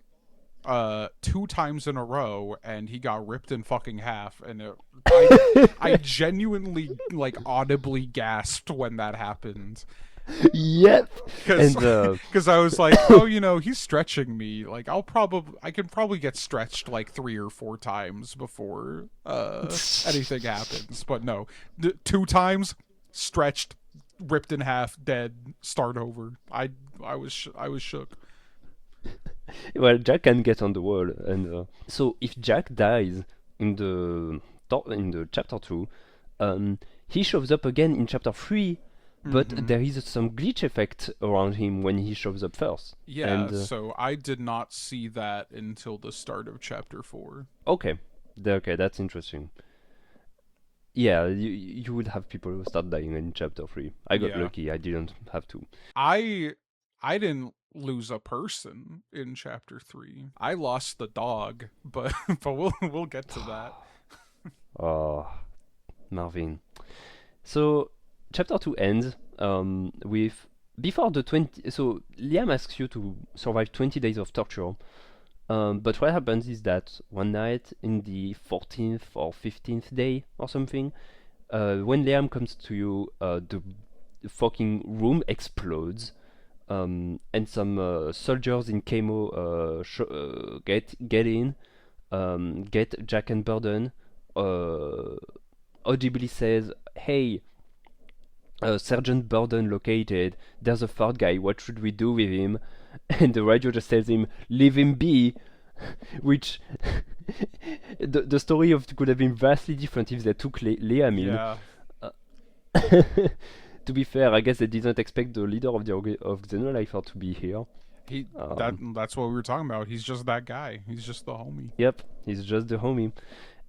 two times in a row, and he got ripped in fucking half, and I genuinely like audibly gasped when that happened. Yep. Because And I was like, oh, he's stretching me. Like, I can probably get stretched like 3 or 4 times before anything happens. But no, 2 times stretched, ripped in half, dead, start over. I was shook. well, Jack can get on the wall, and so if Jack dies in the chapter 2, he shows up again in chapter 3. But Mhm. there is some glitch effect around him when he shows up first. Yeah, And so I did not see that until the start of chapter 4. okay, okay, that's interesting. Yeah, you would have people who start dying in chapter 3. I got Yeah. lucky; I didn't have to. I didn't lose a person in chapter 3. I lost the dog, but but we'll get to that. Oh, Marvin. So chapter 2 ends with before the 20. So Liam asks you to survive 20 days of torture. But what happens is that one night in the 14th or 15th day or something, when Liam comes to you, the fucking room explodes, and some soldiers in camo get in, get Jack and Burden. Audibly says, "Hey, Sergeant Burden located. There's a third guy. What should we do with him?" And the radio just tells him, "Leave him be." Which the story of could have been vastly different if they took Liam in. Yeah. To be fair, I guess they didn't expect the leader of the of Xenolifer to be here. That's what we were talking about. He's just that guy. He's just the homie. Yep, he's just the homie.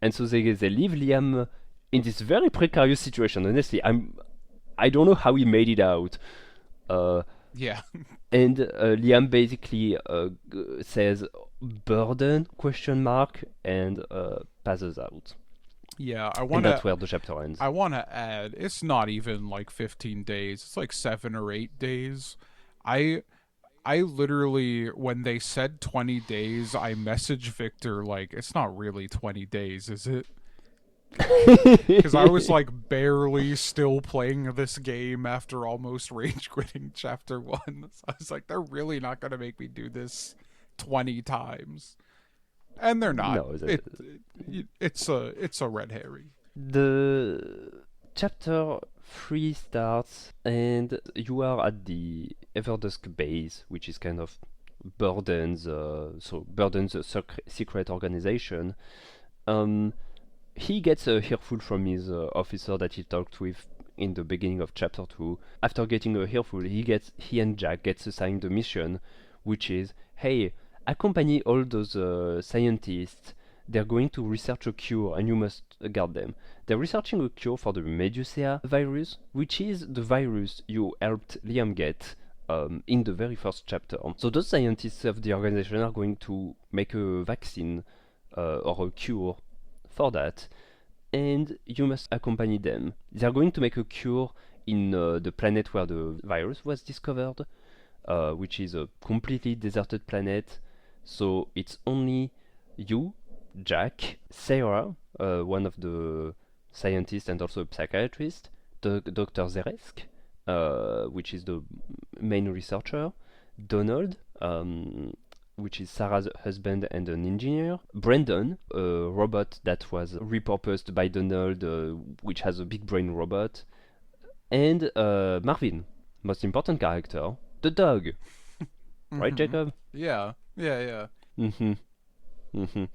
And so they leave Liam in this very precarious situation. Honestly, I don't know how he made it out. Yeah. And Liam basically says burden question mark and passes out. Yeah, And that's where the chapter ends. I want to add, it's not even like 15 days. It's like 7 or 8 days. I literally, when they said 20 days, I messaged Victor like, it's not really 20 days, is it? Because I was like barely still playing this game after almost rage quitting chapter 1. So I was like, they're really not going to make me do this 20 times. And they're not. No, It's a red herring. The chapter 3 starts, and you are at the Everdusk base, which is kind of Burden's secret organization. He gets a earful from his officer that he talked with in the beginning of chapter 2. After getting a earful, he and Jack gets assigned a mission, which is, hey, accompany all those scientists. They're going to research a cure, and you must guard them. They're researching a cure for the Medusa virus, which is the virus you helped Liam get in the very first chapter. So those scientists of the organization are going to make a vaccine or a cure for that, and you must accompany them. They are going to make a cure in the planet where the virus was discovered, which is a completely deserted planet. So it's only you, Jack, Sarah, one of the scientists and also a psychiatrist, Dr. Zeresk, which is the main researcher, Donald, which is Sarah's husband and an engineer, Brandon, a robot that was repurposed by Donald, which has a big brain robot, and Marvin, most important character, the dog. Right, Jacob? Yeah. Mm-hmm. Mm-hmm.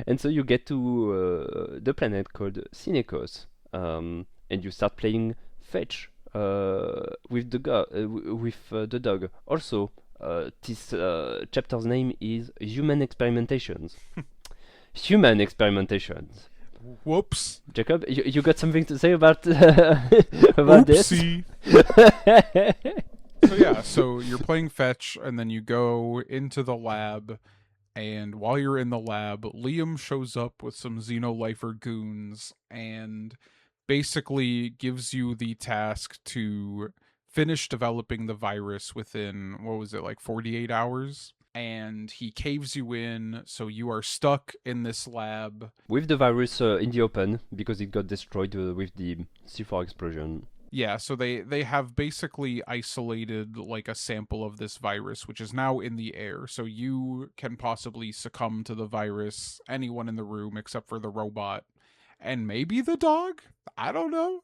And so you get to the planet called Synecos, and you start playing fetch with the dog. Also, this chapter's name is Human Experimentations. Human Experimentations. Whoops. Jacob, you got something to say about about Oopsie. this? So you're playing fetch, and then you go into the lab, and while you're in the lab, Liam shows up with some Xenolifer goons and basically gives you the task to finish developing the virus within, what was it, like 48 hours? And he caves you in, so you are stuck in this lab. With the virus in the open, because it got destroyed with the C4 explosion. Yeah, so they have basically isolated like a sample of this virus, which is now in the air. So you can possibly succumb to the virus, anyone in the room except for the robot, and maybe the dog? I don't know.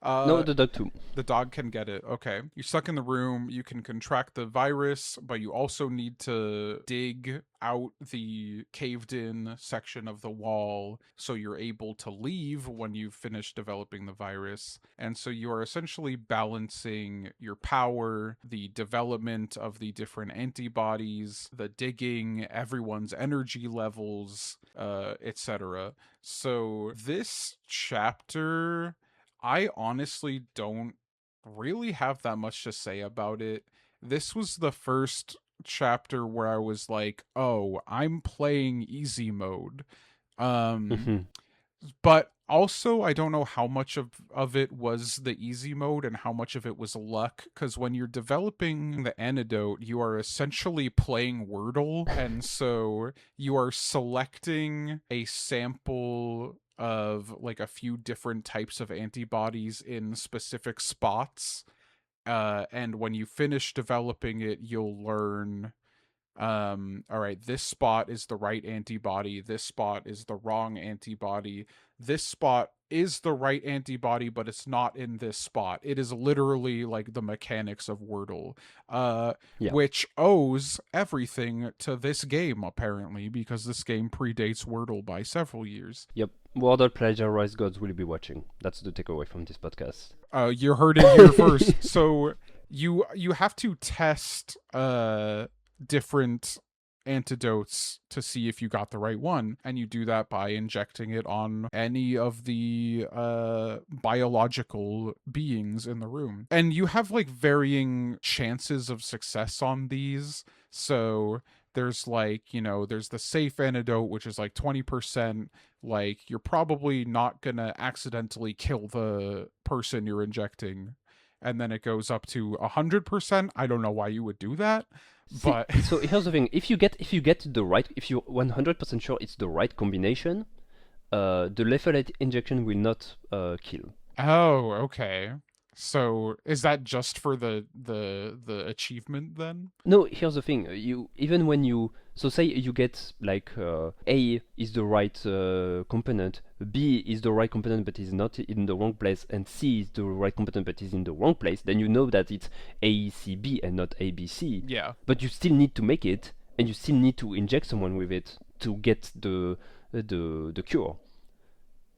No, the dog too. The dog can get it. Okay. You're stuck in the room. You can contract the virus, but you also need to dig out the caved in section of the wall so you're able to leave when you've finished developing the virus. And so you are essentially balancing your power, the development of the different antibodies, the digging, everyone's energy levels, etc. So this chapter, I honestly don't really have that much to say about it. This was the first chapter where I was like, "Oh, I'm playing easy mode." But also, I don't know how much of it was the easy mode and how much of it was luck, because when you're developing the antidote, you are essentially playing Wordle, and so you are selecting a sample of like a few different types of antibodies in specific spots. And when you finish developing it, you'll learn, all right, this spot is the right antibody, this spot is the wrong antibody, this spot is the right antibody, but it's not in this spot. It is literally like the mechanics of Wordle, which owes everything to this game, apparently, because this game predates Wordle by several years. Yep. Wordle plagiarized gods will be watching. That's the takeaway from this podcast. You heard it here first. So you have to test different antidotes to see if you got the right one, and you do that by injecting it on any of the biological beings in the room, and you have like varying chances of success on these. So there's like, there's the safe antidote, which is like 20%. Like, you're probably not gonna accidentally kill the person you're injecting, and then it goes up to 100%. I don't know why you would do that. But so here's the thing: if you get the right, if you're 100% sure it's the right combination, the lethal injection will not kill. Oh, okay. So is that just for the achievement then? No, here's the thing: even when you say you get like A is the right component, B is the right component but is not in the wrong place, and C is the right component but is in the wrong place, then you know that it's ACB and not ABC. Yeah. But you still need to make it, and you still need to inject someone with it to get the cure.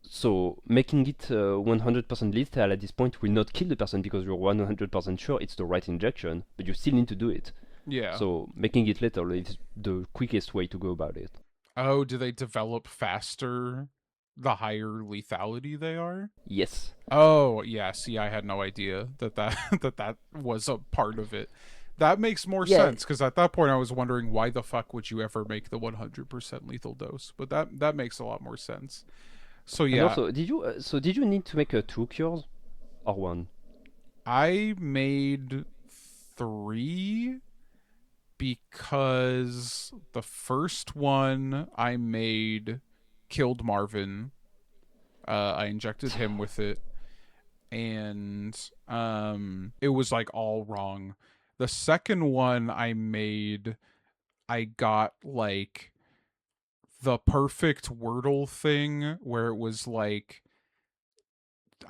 So making it 100% lethal at this point will not kill the person because you're 100% sure it's the right injection, but you still need to do it. Yeah. So making it lethal is the quickest way to go about it. Oh, do they develop faster the higher lethality they are? Yes. Oh, yeah. See, I had no idea that that was a part of it. That makes more Yeah. sense because at that point I was wondering why the fuck would you ever make the 100% lethal dose? But that makes a lot more sense. So And yeah, also, did you need to make two cures or one? I made 3 because the first one I made killed Marvin. I injected him with it, and it was like all wrong. The second one I made, I got like the perfect Wordle thing where it was like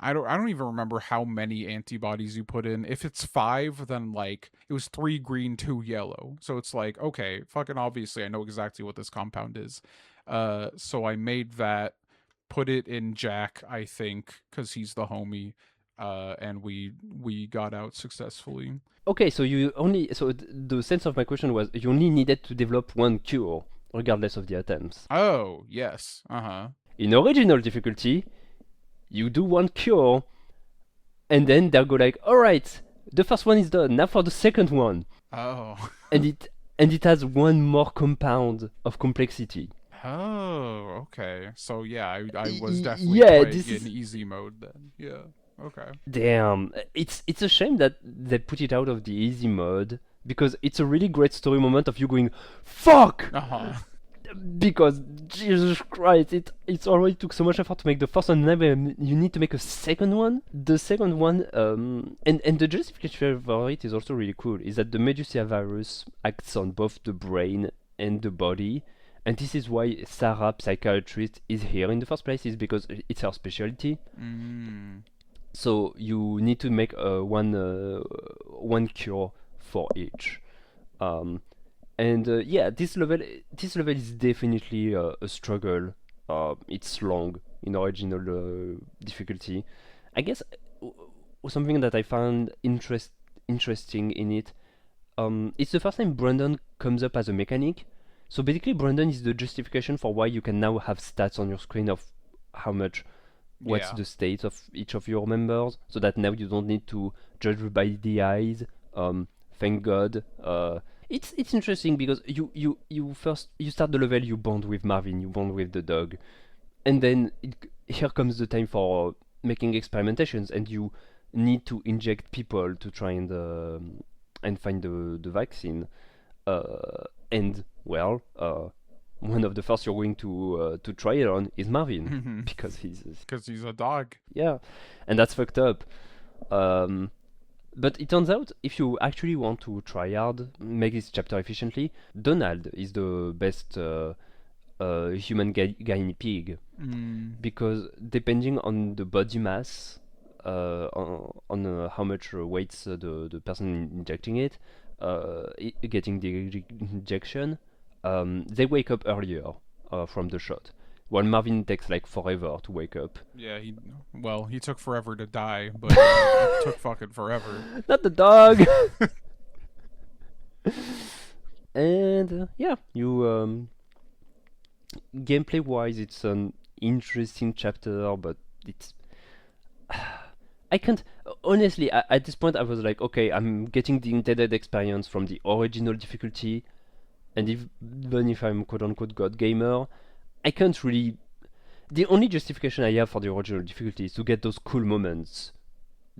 I don't even remember how many antibodies you put in. If it's 5, then like it was 3 green, 2 yellow. So it's like, okay, fucking obviously I know exactly what this compound is. So I made that, put it in Jack, I think, cuz he's the homie. And we got out successfully. Okay, so you only the sense of my question was you only needed to develop one cure regardless of the attempts. Oh, yes. Uh-huh. In original difficulty, you do one cure and then they'll go like, all right, the first one is done. Now for the second one, Oh. and it has one more compound of complexity. Oh, okay. So yeah, I was definitely Yeah, playing this in is easy mode then. Yeah. Okay. damn. It's a shame that they put it out of the easy mode because it's a really great story moment of you going, fuck, Uh-huh. because Jesus Christ, it's already took so much effort to make the first one. Now you need to make a second one. The second one, and the justification for it is also really cool. Is that the Medusa virus acts on both the brain and the body, and this is why Sarah, psychiatrist, is here in the first place. Is because it's her specialty. Mm. So you need to make one cure for each. Um, and yeah, this level is definitely a struggle. It's long in original difficulty. I guess something that I found interesting in it. It's the first time Brandon comes up as a mechanic. So basically, Brandon is the justification for why you can now have stats on your screen of how much, what's Yeah. the state of each of your members, so that now you don't need to judge by the eyes. Thank God. It's interesting because you first you start the level, you bond with Marvin, you bond with the dog, and then here comes the time for making experimentations, and you need to inject people to try and find the vaccine. And well, one of the first you're going to try it on is Marvin because he's Because he's a dog. yeah, and that's fucked up. Um, but it turns out if you actually want to try hard, make this chapter efficiently, Donald is the best human guinea pig Mm. because depending on the body mass, on how much weights the person injecting it, getting the injection, they wake up earlier from the shot. While Marvin takes like forever to wake up. Yeah, he took forever to die, but it took fucking forever. Not the dog. And yeah, you gameplay wise, it's an interesting chapter, but it's I can't honestly. At this point, I was like, okay, I'm getting the intended experience from the original difficulty, and even if I'm quote unquote god gamer, I can't really. The only justification I have for the original difficulty is to get those cool moments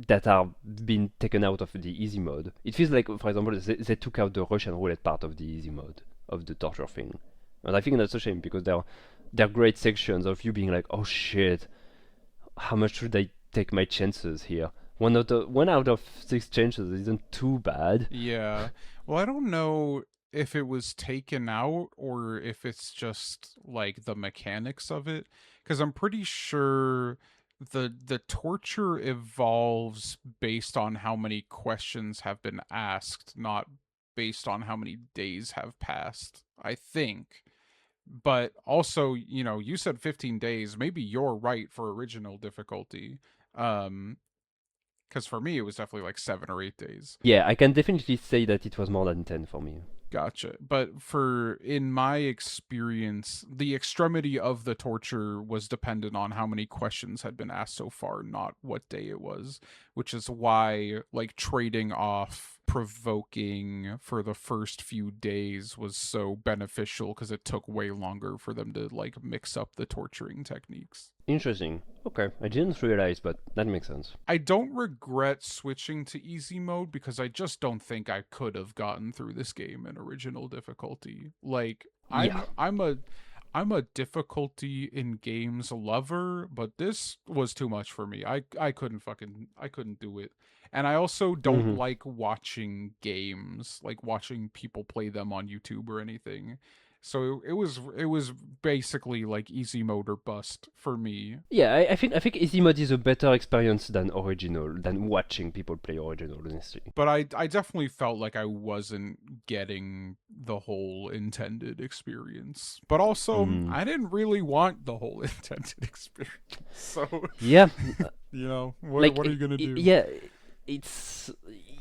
that are being taken out of the easy mode. It feels like, for example, they took out the Russian roulette part of the easy mode of the torture thing, and I think that's a shame because they're great sections of you being like, oh shit, how much should I take my chances here? One out of 6 chances isn't too bad. Yeah. Well, I don't know if it was taken out or if it's just like the mechanics of it, because I'm pretty sure the torture evolves based on how many questions have been asked, not based on how many days have passed. I think. But also, you said 15 days. Maybe you're right for original difficulty. Um, because for me, it was definitely like 7 or 8 days. Yeah, I can definitely say that it was more than 10 for me. Gotcha. But in my experience, the extremity of the torture was dependent on how many questions had been asked so far, not what day it was, which is why, like, trading off provoking for the first few days was so beneficial because it took way longer for them to, like, mix up the torturing techniques. Interesting. Okay, I didn't realize, but that makes sense. I don't regret switching to easy mode because I just don't think I could have gotten through this game in original difficulty. Like Yeah. I'm a difficulty in games lover, but this was too much for me. I couldn't do it. And I also don't Hmm. like watching games, like watching people play them on YouTube or anything. So it was basically like easy mode or bust for me. Yeah, I think easy mode is a better experience than original, than watching people play original, honestly. But I definitely felt like I wasn't getting the whole intended experience. But also, Mm. I didn't really want the whole intended experience. So, Yeah, like what are you gonna do? yeah, it's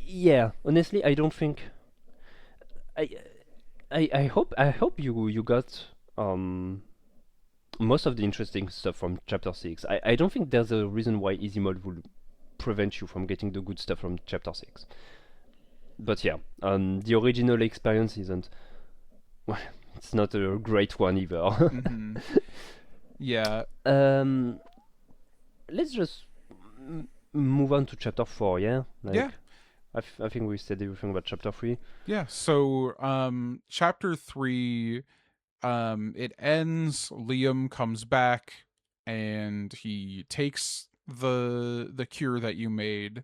yeah. Honestly, I don't think I I hope you got most of the interesting stuff from chapter 6. I don't think there's a reason why easy mode would prevent you from getting the good stuff from chapter 6. But yeah, the original experience isn't. Well, it's not a great one either. Mm-hmm. Yeah, um, let's just move on to chapter 4, yeah? yeah, Like, I think we said everything about chapter 3. yeah. So, chapter 3, it ends. Liam comes back, and he takes the cure that you made,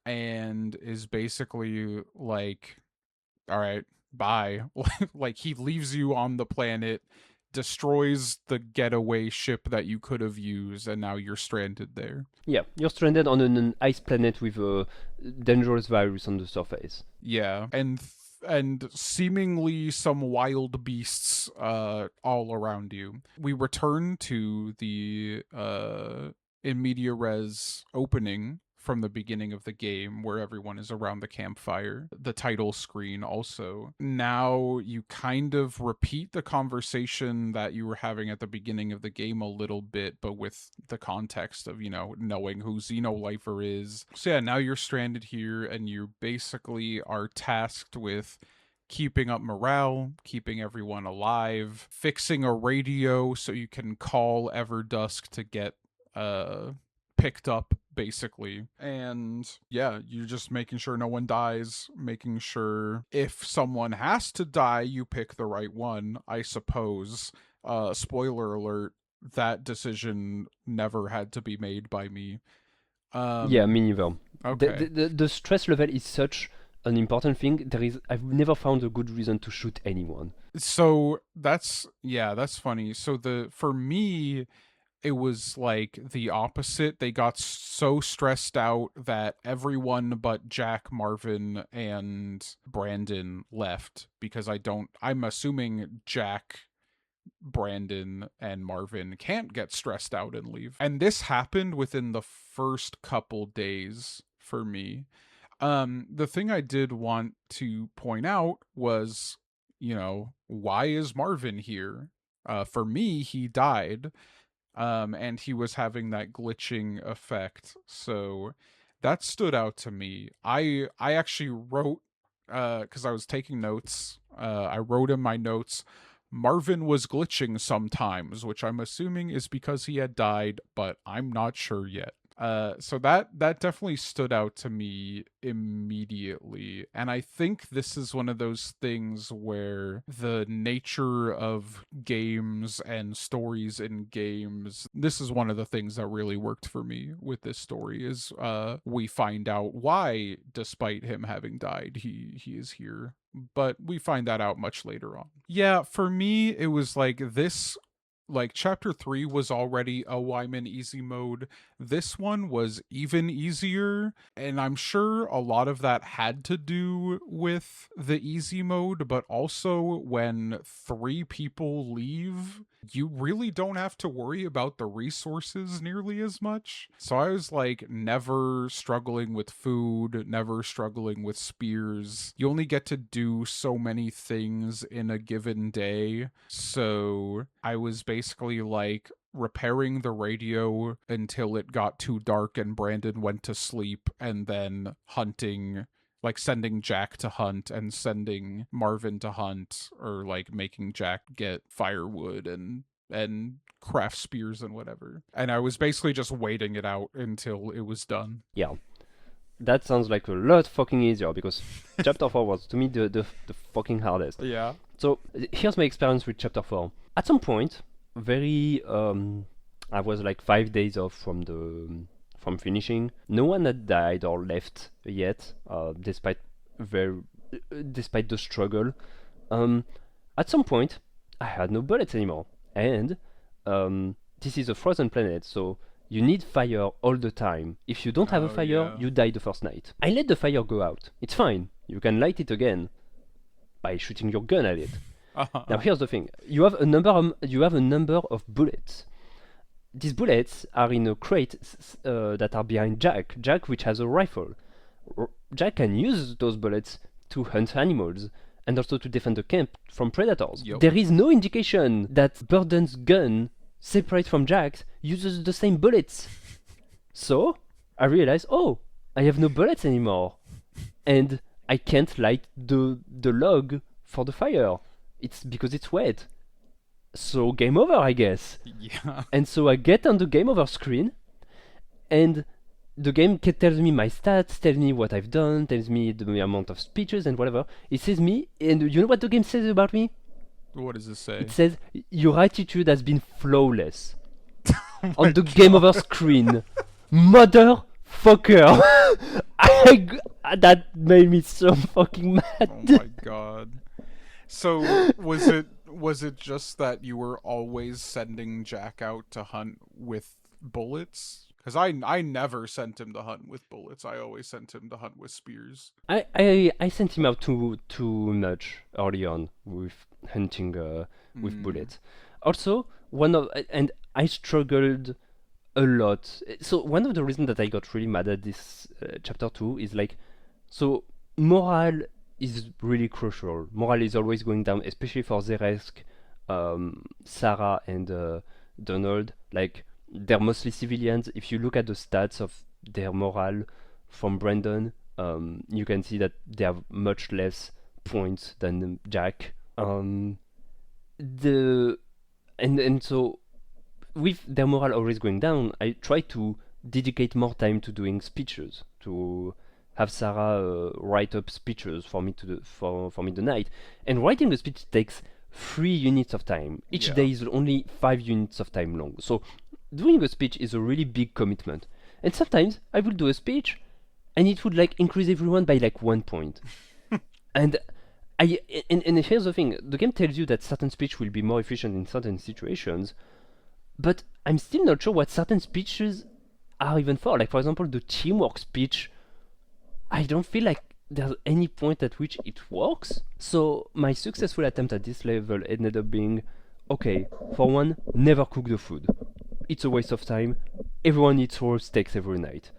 and is basically like, all right, bye. Like, he leaves you on the planet, destroys the getaway ship that you could have used, and now you're stranded there. Yeah, you're stranded on an ice planet with a dangerous virus on the surface. Yeah, and seemingly some wild beasts all around you. We return to the in media res opening from the beginning of the game where everyone is around the campfire, the title screen also. Now you kind of repeat the conversation that you were having at the beginning of the game a little bit, but with the context of, knowing who Xenolifer is. So yeah, now you're stranded here and you basically are tasked with keeping up morale, keeping everyone alive, fixing a radio so you can call Everdusk to get picked up basically. And yeah, you're just making sure no one dies, making sure if someone has to die, you pick the right one, I suppose. Spoiler alert, that decision never had to be made by me. Yeah, Um me neither. okay. The stress level is such an important thing. I've never found a good reason to shoot anyone. So that's funny. So the for me it was like the opposite. They got so stressed out that everyone but Jack, Marvin, and Brandon left because I'm assuming Jack, Brandon, and Marvin can't get stressed out and leave. And this happened within the first couple days for me. The thing I did want to point out was, why is Marvin here? For me, he died, and he was having that glitching effect. So that stood out to me. I actually wrote, because I was taking notes. I wrote in my notes, Marvin was glitching sometimes, which I'm assuming is because he had died, but I'm not sure yet. So that definitely stood out to me immediately, and I think this is one of those things where the nature of games and stories in games. This is one of the things that really worked for me with this story. Is we find out why, despite him having died, he is here, but we find that out much later on. Yeah, for me, it was like this like chapter 3 was already oh I'm in easy mode. This one was even easier, and I'm sure a lot of that had to do with the easy mode, but also when 3 people leave, you really don't have to worry about the resources nearly as much. So I was like never struggling with food, never struggling with spears. You only get to do so many things in a given day. So I was basically like repairing the radio until it got too dark and Brandon went to sleep, and then hunting, like sending Jack to hunt and sending Marvin to hunt, or like making Jack get firewood and craft spears and whatever. And I was basically just waiting it out until it was done. Yeah, that sounds like a lot fucking easier because chapter 4 was to me the fucking hardest. Yeah. So here's my experience with chapter 4. At some point, very I was like 5 days off from finishing. No one had died or left yet, despite the struggle. At some point, I had no bullets anymore, and this is a frozen planet, so you need fire all the time. If you don't have a fire, yeah. you die the first night. I let the fire go out. It's fine. You can light it again by shooting your gun at it. Now here's the thing: you have a number of bullets. These bullets are in a crate that are behind Jack. Jack, which has a rifle. Jack can use those bullets to hunt animals and also to defend the camp from predators. Yep. There is no indication that Burden's gun, separate from Jack's, uses the same bullets. So I realized, oh, I have no bullets anymore, and I can't light the log for the fire. It's because it's wet. So game over, I guess. Yeah. And so I get on the game over screen, and the game tells me my stats, tells me what I've done, tells me the amount of speeches and whatever. It says me, and you know what the game says about me? What does it say? It says your attitude has been flawless Oh on my the game over screen. Motherfucker! That made me so fucking mad. Oh my god. So was it just that you were always sending Jack out to hunt with bullets? Because I never sent him to hunt with bullets. I always sent him to hunt with spears. I sent him out too much early on with hunting with bullets. Also, and I struggled a lot. So one of the reasons that I got really mad at this chapter 2 is like, so morale is really crucial. Morale is always going down, especially for Zeresk, Sarah, and Donald. Like, they're mostly civilians. If you look at the stats of their morale from Brandon, you can see that they have much less points than Jack. And so with their morale always going down, I try to dedicate more time to doing speeches, to have Sarah write up speeches for me for me the night. And writing a speech takes 3 units of time. Each day is only 5 units of time long. So doing a speech is a really big commitment. And sometimes I will do a speech and it would like increase everyone by like 1 point. and here's the thing, the game tells you that certain speech will be more efficient in certain situations, but I'm still not sure what certain speeches are even for. Like, for example, the teamwork speech, I don't feel like there's any point at which it works. So my successful attempt at this level ended up being, okay, for one, never cook the food. It's a waste of time. Everyone eats raw steaks every night.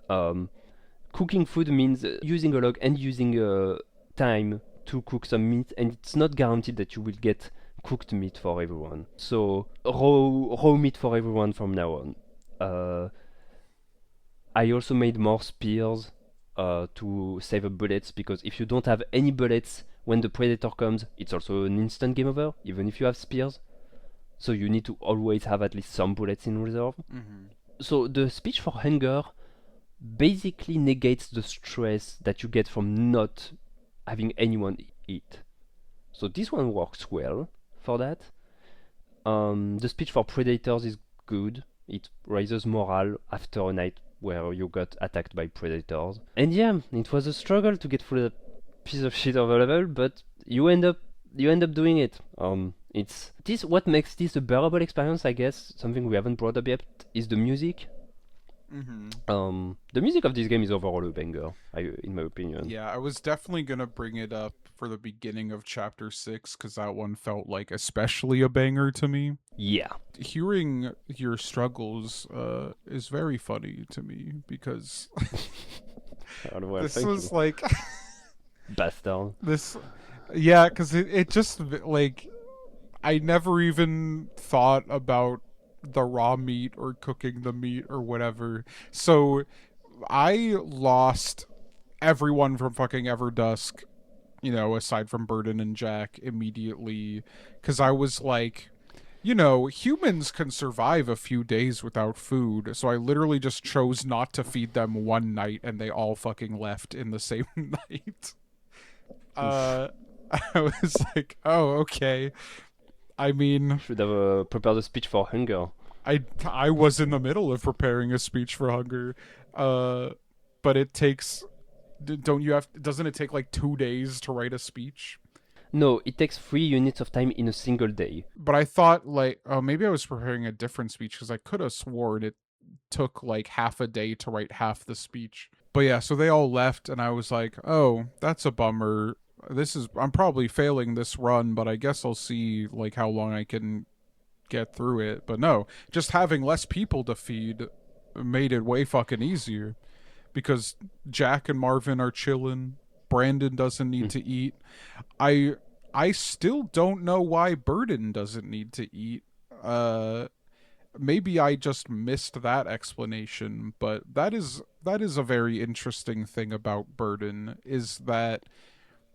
Cooking food means using a log and using time to cook some meat, and it's not guaranteed that you will get cooked meat for everyone. So raw meat for everyone from now on. I also made more spears to save up bullets, because if you don't have any bullets when the predator comes, it's also an instant game over, even if you have spears. So you need to always have at least some bullets in reserve. So the speech for hunger basically negates the stress that you get from not having anyone eat. So this one works well for that. The speech for predators is good. It raises morale after a night where you got attacked by predators. And yeah, it was a struggle to get through that piece of shit of a level, but you end up doing it. It's this what makes this a bearable experience, I guess. Something we haven't brought up yet is the music. Mm-hmm. The music of this game is overall a banger, in my opinion. Yeah, I was definitely gonna bring it up for the beginning of chapter 6 because that one felt like especially a banger to me. Yeah. Hearing your struggles is very funny to me because Well, this thank was you. like Bastard. this. Yeah, because it just like I never even thought about the raw meat or cooking the meat or whatever. So I lost everyone from fucking Everdusk, aside from Burden and Jack immediately because I was like, humans can survive a few days without food. So I literally just chose not to feed them one night and they all fucking left in the same night. Oof. Uh I was like, "Oh, okay." I mean, Should have prepared a speech for hunger. I was in the middle of preparing a speech for hunger. Uh but it takes don't you have doesn't it take like 2 days to write a speech? No, it takes 3 units of time in a single day. But I thought like, oh, maybe I was preparing a different speech because I could have sworn it took like half a day to write half the speech. But yeah, so they all left and I was like, "Oh, that's a bummer. I'm probably failing this run, but I guess I'll see like how long I can get through it." But no, just having less people to feed made it way fucking easier because Jack and Marvin are chilling. Brandon doesn't need to eat. I I still don't know why Burden doesn't need to eat. Uh Maybe I just missed that explanation, but that is a very interesting thing about Burden is that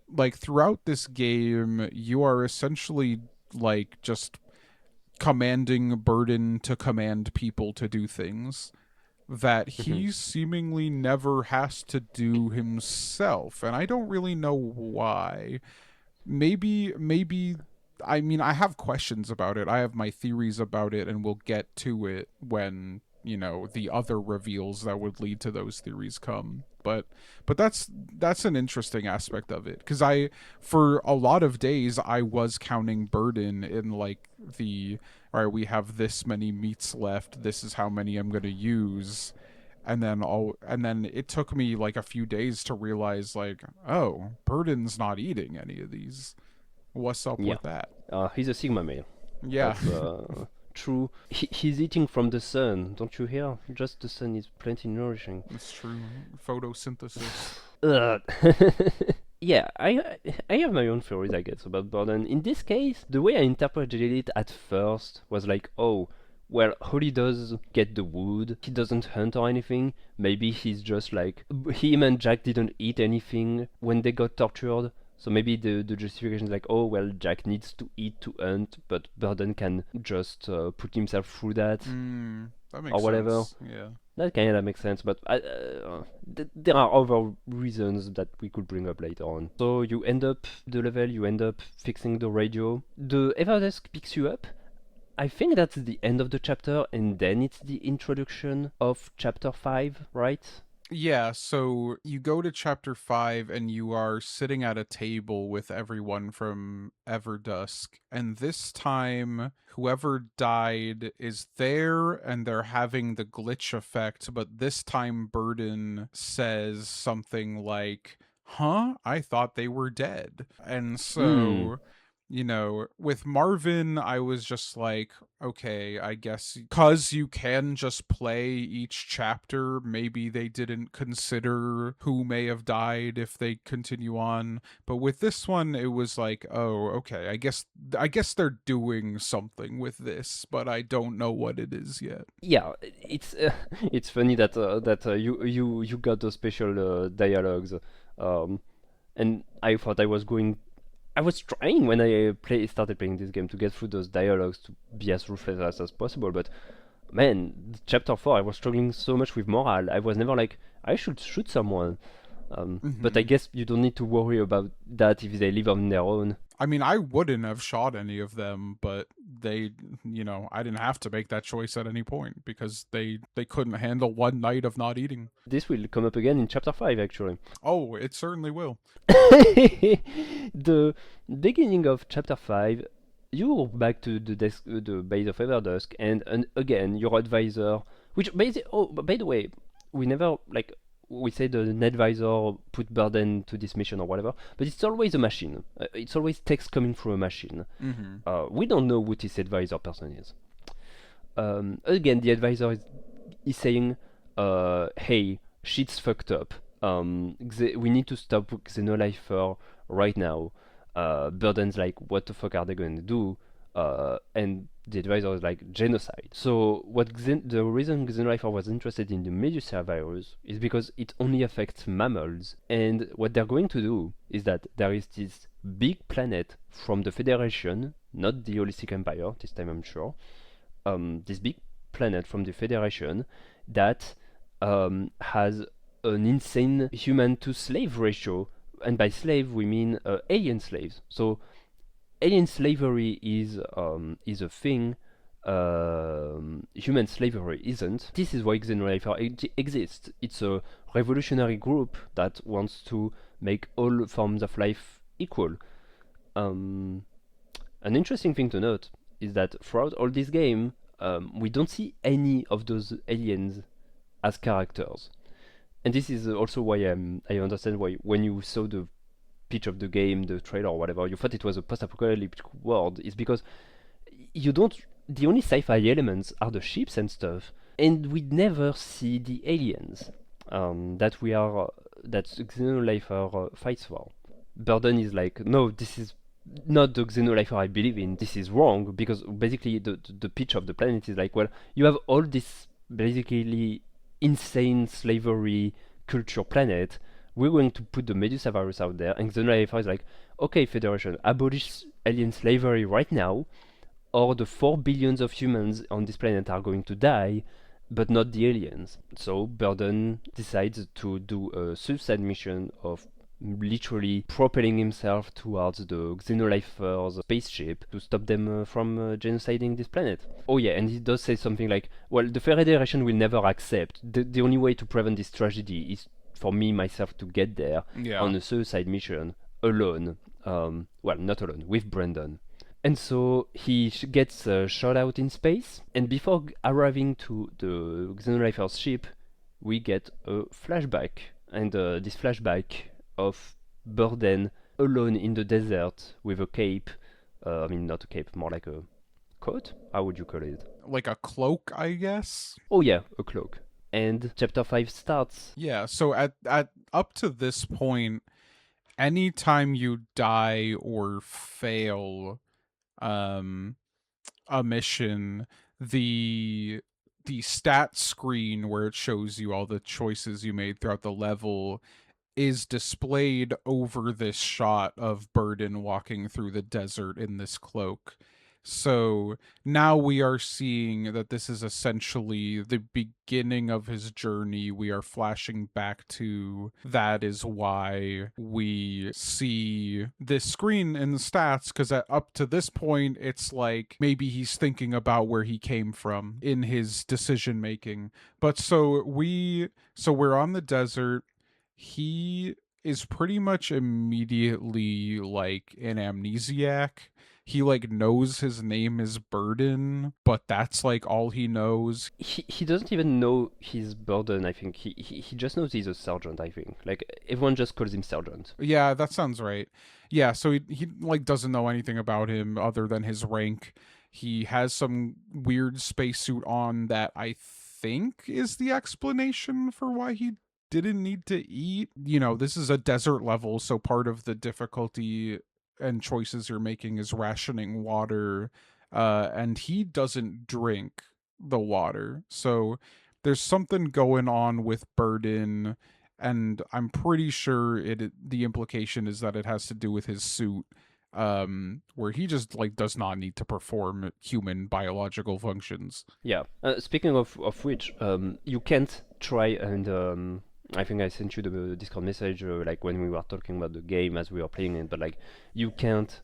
like throughout this game you are essentially like just commanding Burden to command people to do things that he seemingly never has to do himself, and I don't really know why. Maybe I mean, I have questions about it. I have my theories about it and we'll get to it when, the other reveals that would lead to those theories come. But that's an interesting aspect of it cuz I for a lot of days I was counting Burden in like the all right, we have this many meats left. This is how many I'm going to use. And then it took me like a few days to realize like, oh, Burden's not eating any of these. What's up Yeah. with that? He's a Sigma male. Yeah, That's true. He's eating from the sun, don't you hear? Just the sun is plenty nourishing. it's true. Photosynthesis. Ugh. Yeah, I have my own theories, I guess, about Borden. In this case, the way I interpreted it at first was like, oh, well, Holly does get the wood. He doesn't hunt or anything. Maybe he's just like him and Jack didn't eat anything when they got tortured. So maybe the justification is like, oh well, Jack needs to eat to hunt, but Burden can just put himself through that That or makes whatever. sense. Yeah. That kind of makes sense, but there are other reasons that we could bring up later on. So you end up the level, you end up fixing the radio. The Everdesk picks you up. I think that's the end of the chapter, and then it's the introduction of chapter 5, right? Yeah, so you go to chapter 5 and you are sitting at a table with everyone from Everdusk. And this time, whoever died is there and they're having the glitch effect. But this time, Burden says something like, "Huh? I thought they were dead." And Hmm. so with Marvin, I was just like, okay, I guess because you can just play each chapter, maybe they didn't consider who may have died if they continue on. But with this one, it was like, oh, okay, I guess they're doing something with this, but I don't know what it is yet. Yeah, it's it's funny that you got those special dialogues, um, and I thought I was trying when I started playing this game to get through those dialogues to be as ruthless as possible. But man, chapter 4, I was struggling so much with morale. I was never like, I should shoot someone. But I Hmm. guess you don't need to worry about that if they live on their own. I mean, I wouldn't have shot any of them, but I didn't have to make that choice at any point because they couldn't handle one night of not eating. This will come up again in chapter 5, actually. Oh, it certainly will. The beginning of chapter 5, you back to the base of Everdusk, and again your advisor, which by the way, we never like we said an advisor put burden to this mission or whatever, but it's always a machine. It's always text coming from a machine. Mm-hmm. We don't know who this advisor person is. Again, the advisor is saying, "Hey, shit's fucked up. We need to stop Xenolifer right now." Burden's like, "What the fuck are they going to do?" And the advisor is like, "Genocide." So the reason Xenolifer was interested in the Medusa virus is because it only affects mammals, and what they're going to do is that there is this big planet from the Federation, not the Holistic Empire this time, I'm sure. This big planet from the Federation that has an insane human to slave ratio, and by slave we mean alien slaves. So alien slavery is a thing. Human slavery isn't. This is why Xenolifer exists. It's a revolutionary group that wants to make all forms of life equal. An interesting thing to note is that throughout all this game, we don't see any of those aliens as characters. And this is also why I understand why when you saw the pitch of the game, the trailer or whatever, you thought it was a post-apocalyptic world. Is because you don't. The only sci-fi elements are the ships and stuff, and we never see the aliens that Xenolifer fights for. Burden is like, no, this is not the Xenolifer I believe in. This is wrong because basically the pitch of the planet is like, well, you have all this basically insane slavery culture planet. We're going to put the Medusa virus out there, and Xenolifer is like, okay, Federation, abolish alien slavery right now, or the 4 billions of humans on this planet are going to die, but not the aliens. So Burden decides to do a suicide mission of literally propelling himself towards the Xenolifer's spaceship to stop them from genociding this planet. Oh yeah, and he does say something like, well, the Federation will never accept. The only way to prevent this tragedy is for me, myself, to get there on a suicide mission alone. Well, not alone, with Brandon. And so he gets shot out in space, and before arriving to the Xenolifer's ship, we get a flashback. And this flashback of Burden alone in the desert with a cape. I mean, not a cape, more like a coat? How would you call it? Like a cloak, I guess? Oh yeah, a cloak. And chapter 5 starts. Yeah, so at up to this point, anytime you die or fail a mission, the stat screen where it shows you all the choices you made throughout the level is displayed over this shot of Burden walking through the desert in this cloak. So now we are seeing that this is essentially the beginning of his journey. We are flashing back to that is why we see this screen in the stats, because up to this point, it's like maybe he's thinking about where he came from in his decision making. But we're on the desert. He is pretty much immediately like an amnesiac. He like knows his name is Burden, but that's like all he knows. He doesn't even know his Burden, I think. He just knows he's a sergeant, I think. Like everyone just calls him sergeant. Yeah, that sounds right. Yeah, so he like doesn't know anything about him other than his rank. He has some weird spacesuit on that I think is the explanation for why he didn't need to eat. You know, this is a desert level, so part of the difficulty and choices you're making is rationing water, and he doesn't drink the water. So there's something going on with Burden, and I'm pretty sure the implication is that it has to do with his suit, where he just like does not need to perform human biological functions. Yeah. Speaking of which, you can't try and I think I sent you the Discord message like when we were talking about the game as we were playing it, but like you can't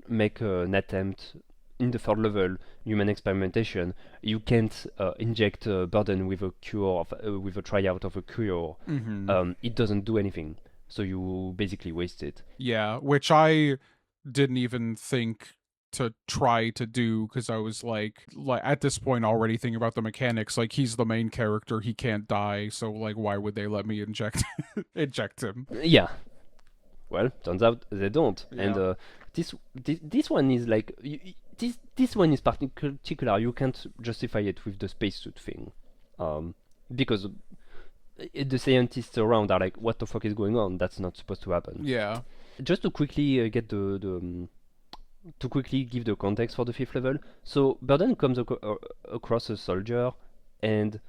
make an attempt in the third level human experimentation. You can't inject Burden with a cure with a tryout of a cure. It doesn't do anything, so you basically waste it. Yeah, which I didn't even think to try to do, because I was like at this point already thinking about the mechanics. Like, he's the main character, he can't die, so like why would they let me inject him? Yeah. Well, turns out they don't. And Yeah. this one is like this one is particular. You can't justify it with the spacesuit thing, um, because the scientists around are like, "What the fuck is going on? That's not supposed to happen." Yeah. Just to quickly get to quickly give the context for the fifth level. So Burden comes across a soldier, and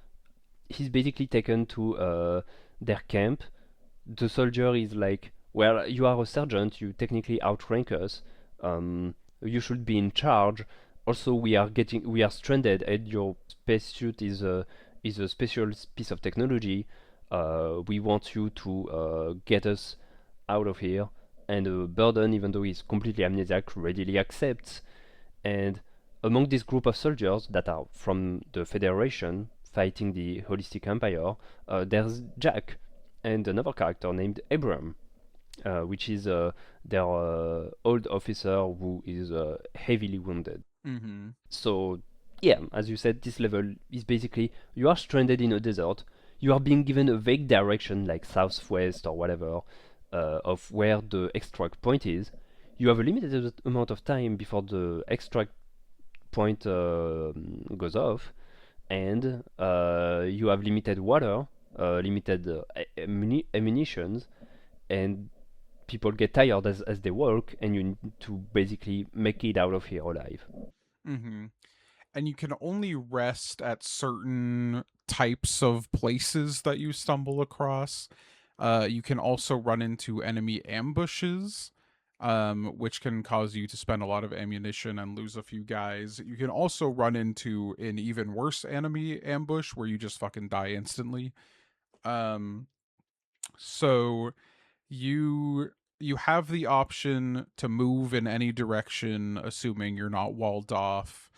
he's basically taken to their camp. The soldier is like, well, you are a sergeant, you technically outrank us. You should be in charge. Also, we are stranded, and your spacesuit is a special piece of technology. We want you to get us out of here. And Burden, even though he's completely amnesiac, readily accepts. And among this group of soldiers that are from the Federation fighting the Holistic Empire, there's Jack and another character named Abraham, which is their old officer who is heavily wounded. Mm-hmm. So, yeah, as you said, this level is basically you are stranded in a desert. You are being given a vague direction, like southwest or whatever, of where the extract point is. You have a limited amount of time before the extract point goes off, and you have limited water, limited ammunitions, and people get tired as they walk, and you need to basically make it out of here alive. Mm-hmm. And you can only rest at certain types of places that you stumble across. You can also run into enemy ambushes, which can cause you to spend a lot of ammunition and lose a few guys. You can also run into an even worse enemy ambush where you just fucking die instantly. Um, so you you have the option to move in any direction, assuming you're not walled off.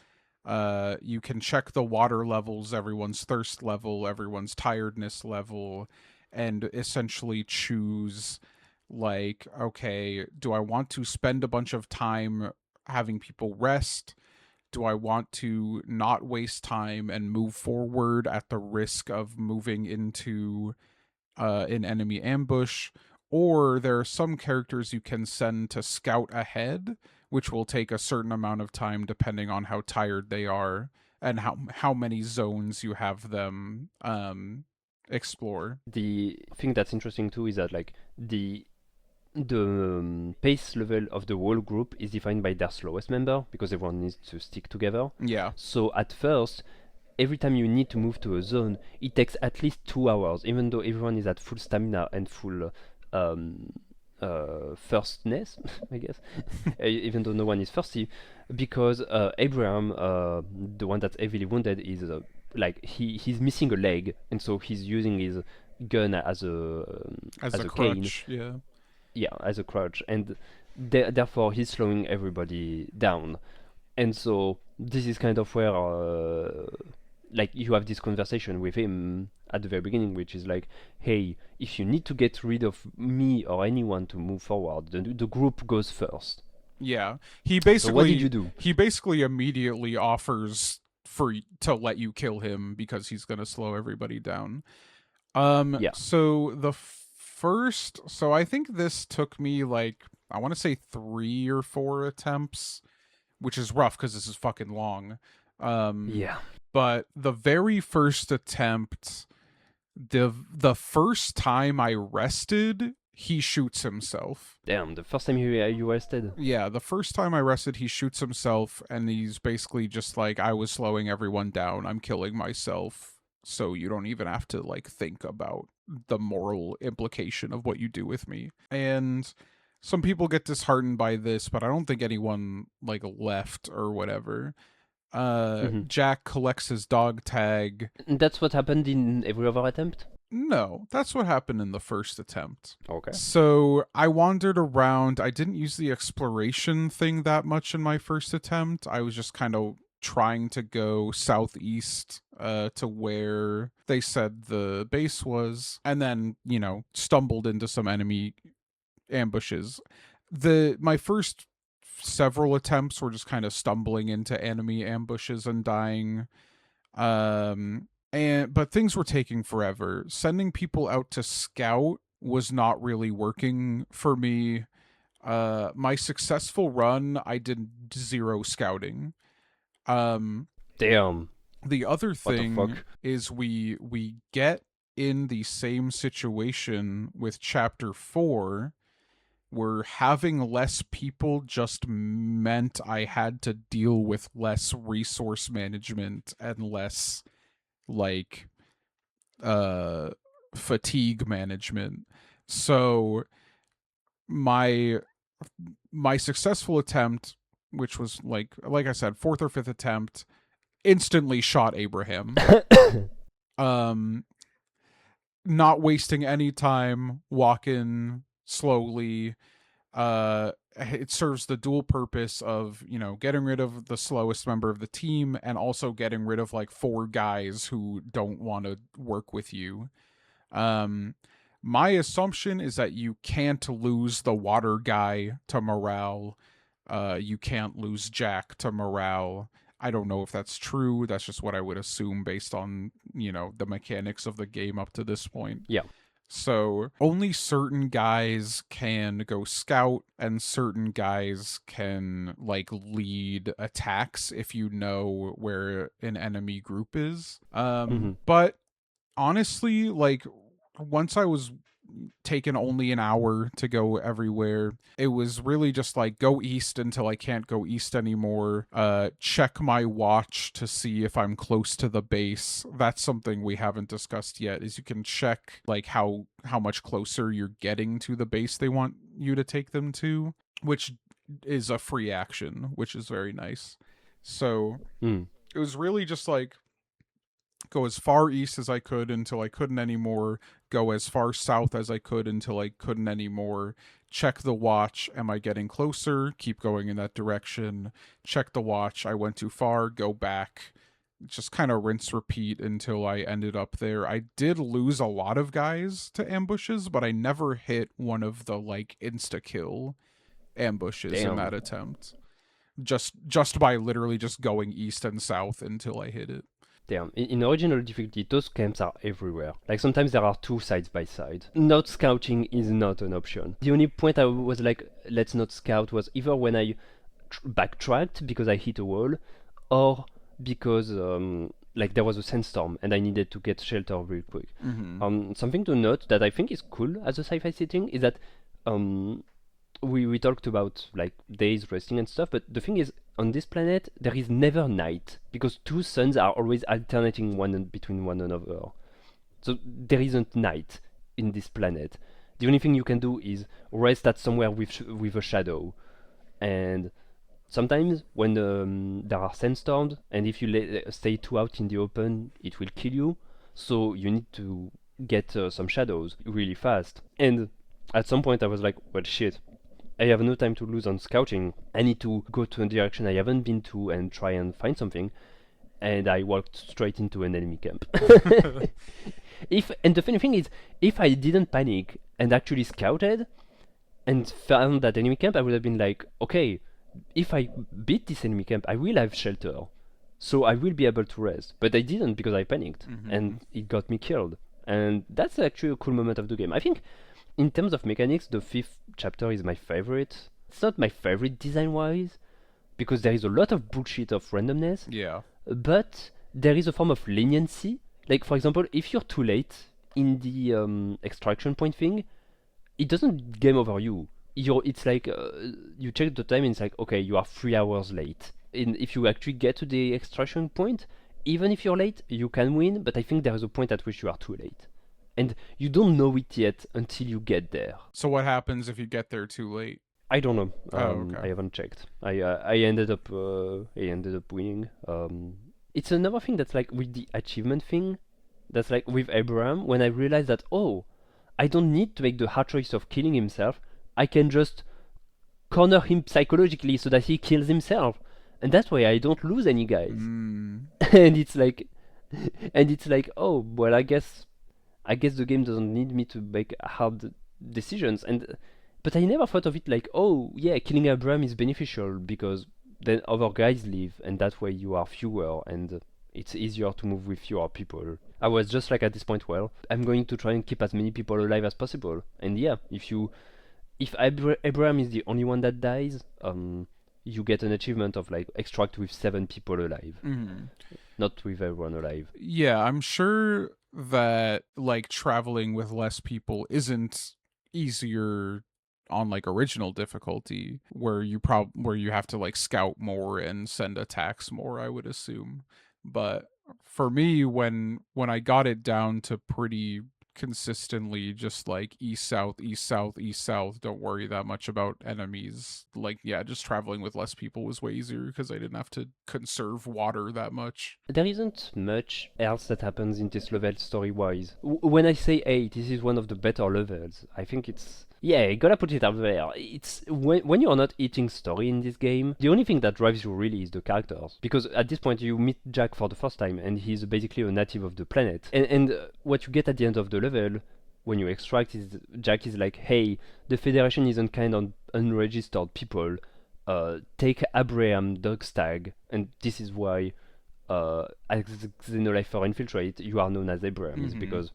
You can check the water levels, everyone's thirst level, everyone's tiredness level, and essentially choose, like, okay, do I want to spend a bunch of time having people rest? Do I want to not waste time and move forward at the risk of moving into an enemy ambush? Or there are some characters you can send to scout ahead, which will take a certain amount of time depending on how tired they are and how many zones you have them explore. The thing that's interesting too is that like the pace level of the whole group is defined by their slowest member because everyone needs to stick together. Yeah. So at first, every time you need to move to a zone, it takes at least 2 hours, even though everyone is at full stamina and full um, thirstness, I guess, even though no one is thirsty, because Abraham, the one that's heavily wounded, is like he's missing a leg, and so he's using his gun As as a a cane, crutch, yeah. yeah, as a crutch, and therefore he's slowing everybody down. And so this is kind of where like you have this conversation with him at the very beginning, which is like, hey, if you need to get rid of me or anyone to move forward, the group goes first. Yeah. So what did you do? He basically immediately offers to let you kill him because he's going to slow everybody down. Yeah, So the first, so I think this took me like, I want to say 3 or 4 attempts, which is rough because this is fucking long. Um, yeah. but the very first attempt, the first time I rested, he shoots himself. Damn, the first time you rested. Yeah, the first time I rested, he shoots himself, and he's basically just like, I was slowing everyone down. I'm killing myself. So you don't even have to like think about the moral implication of what you do with me. And some people get disheartened by this, but I don't think anyone like left or whatever. Hmm. Jack collects his dog tag. That's what happened in every other attempt. No, that's what happened in the first attempt. Okay. So I wandered around. I didn't use the exploration thing that much in my first attempt. I was just kind of trying to go southeast to where they said the base was, and then, stumbled into some enemy ambushes. The my first several attempts were just kind of stumbling into enemy ambushes and dying. But things were taking forever. Sending people out to scout was not really working for me. My successful run, I did 0 scouting. Um, Damn. the other What the thing fuck? is we get in the same situation with chapter 4, where having less people just meant I had to deal with less resource management and less like uh fatigue management. So my my successful attempt, which was like I said, fourth or fifth attempt, instantly shot Abraham. Um Not wasting any time, walking slowly. It serves the dual purpose of, getting rid of the slowest member of the team and also getting rid of like 4 guys who don't want to work with you. Um, my assumption is that you can't lose the water guy to morale. You can't lose Jack to morale. I don't know if that's true. That's just what I would assume based on, the mechanics of the game up to this point. Yeah. So only certain guys can go scout and certain guys can like lead attacks if you know where an enemy group is. Mm-hmm. But honestly, like once I was taken only an hour to go everywhere, it was really just like go east until I can't go east anymore. Check my watch to see if I'm close to the base. That's something we haven't discussed yet, is you can check like how much closer you're getting to the base they want you to take them to, which is a free action, which is very nice. So Mm. it was really just like go as far east as I could until I couldn't anymore, go as far south as I could until I couldn't anymore, check the watch, am I getting closer, keep going in that direction, check the watch, I went too far, go back, just kind of rinse repeat until I ended up there. I did lose a lot of guys to ambushes, but I never hit one of the like insta kill ambushes in Damn. that attempt. Just by literally just going east and south until I hit it. Damn. In original difficulty, those camps are everywhere. Like sometimes there are 2 sides by side. Not scouting is not an option. The only point I was like, let's not scout was either when I backtracked because I hit a wall, or because like there was a sandstorm and I needed to get shelter real quick. Mm-hmm. Something to note that I think is cool as a sci-fi setting is that um, we talked about like days resting and stuff, but the thing is, on this planet there is never night because 2 suns are always alternating between one another. So there isn't night in this planet. The only thing you can do is rest at somewhere with a shadow, and sometimes when there are sandstorms, and if you stay too out in the open, it will kill you. So you need to get some shadows really fast. And at some point I was like, well, shit. I have no time to lose on scouting. I need to go to a direction I haven't been to and try and find something. And I walked straight into an enemy camp. And the funny thing is, if I didn't panic and actually scouted and found that enemy camp, I would have been like, okay, if I beat this enemy camp, I will have shelter, so I will be able to rest. But I didn't because I panicked, Mm-hmm. and it got me killed. And that's actually a cool moment of the game. I think, in terms of mechanics, the 5th chapter is my favorite. It's not my favorite design-wise, because there is a lot of bullshit of randomness, Yeah. but there is a form of leniency. Like, for example, if you're too late in the extraction point thing, it doesn't game over you. It's like you check the time and it's like, okay, you are 3 hours late. And if you actually get to the extraction point, even if you're late, you can win, but I think there is a point at which you are too late. And you don't know it yet until you get there. So what happens if you get there too late? I don't know. Okay. I haven't checked. I ended up winning. It's another thing that's like with the achievement thing. That's like with Abraham, when I realized that, oh, I don't need to make the hard choice of killing himself. I can just corner him psychologically so that he kills himself, and that's why I don't lose any guys. Mm. and it's like, oh well, I guess the game doesn't need me to make hard decisions. but I never thought of it like, oh yeah, killing Abraham is beneficial because then other guys leave, and that way you are fewer and it's easier to move with fewer people. I was just like at this point, well, I'm going to try and keep as many people alive as possible. And yeah, if Abraham is the only one that dies, you get an achievement of like extract with 7 people alive, not with everyone alive. Yeah, I'm sure that like traveling with less people isn't easier on like original difficulty where you have to like scout more and send attacks more, I would assume. But for me, when I got it down to pretty consistently just like east south east south east south, don't worry that much about enemies, like yeah, just traveling with less people was way easier because I didn't have to conserve water that much. There isn't much else that happens in this level story-wise. When I say, hey, this is one of the better levels, I think it's... Yeah, gotta put it out there. It's when you're not eating story in this game, the only thing that drives you really is the characters. Because at this point you meet Jack for the first time, and he's basically a native of the planet. And what you get at the end of the level, when you extract, is Jack is like, hey, the Federation is unkind on unregistered people. Take Abraham Dogstag, and this is why as Xenolifer infiltrate, you are known as Abraham, because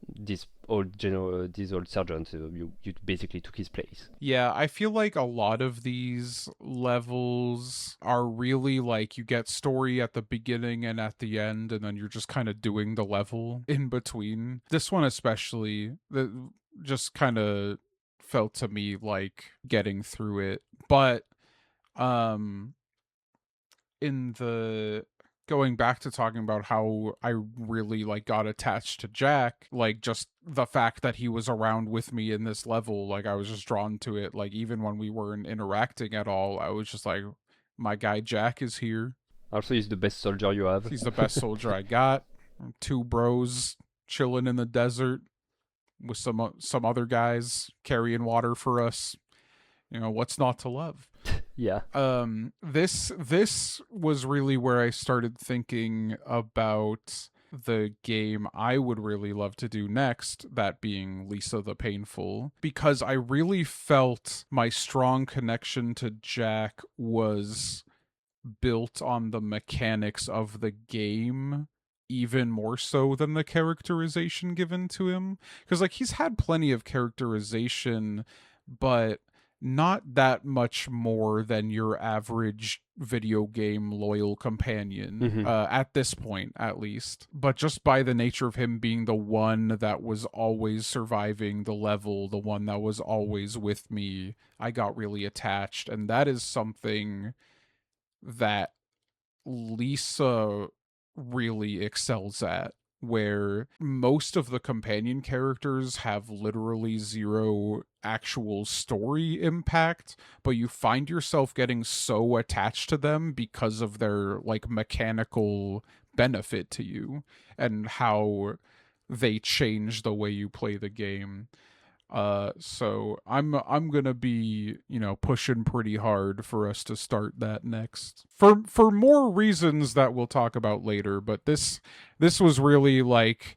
this this old sergeant, you basically took his place. Yeah, I feel like a lot of these levels are really like you get story at the beginning and at the end, and then you're just kind of doing the level in between. This one especially, just kind of felt to me like getting through it. But in the going back to talking about how I really like got attached to Jack, like just the fact that he was around with me in this level, like I was just drawn to it. Like even when we weren't interacting at all, I was just like, my guy Jack is here. Also, he's the best soldier you have. He's the best soldier I got. 2 bros chilling in the desert with some other guys carrying water for us. You know, what's not to love? Yeah. This was really where I started thinking about the game I would really love to do next, that being Lisa the Painful, because I really felt my strong connection to Jack was built on the mechanics of the game even more so than the characterization given to him, because like he's had plenty of characterization, but not that much more than your average video game loyal companion, at this point at least. But just by the nature of him being the one that was always surviving the level, the one that was always with me, I got really attached. And that is something that Lisa really excels at, where most of the companion characters have literally zero actual story impact, but you find yourself getting so attached to them because of their like mechanical benefit to you and how they change the way you play the game. So I'm gonna be, you know, pushing pretty hard for us to start that next, for more reasons that we'll talk about later. But this was really like,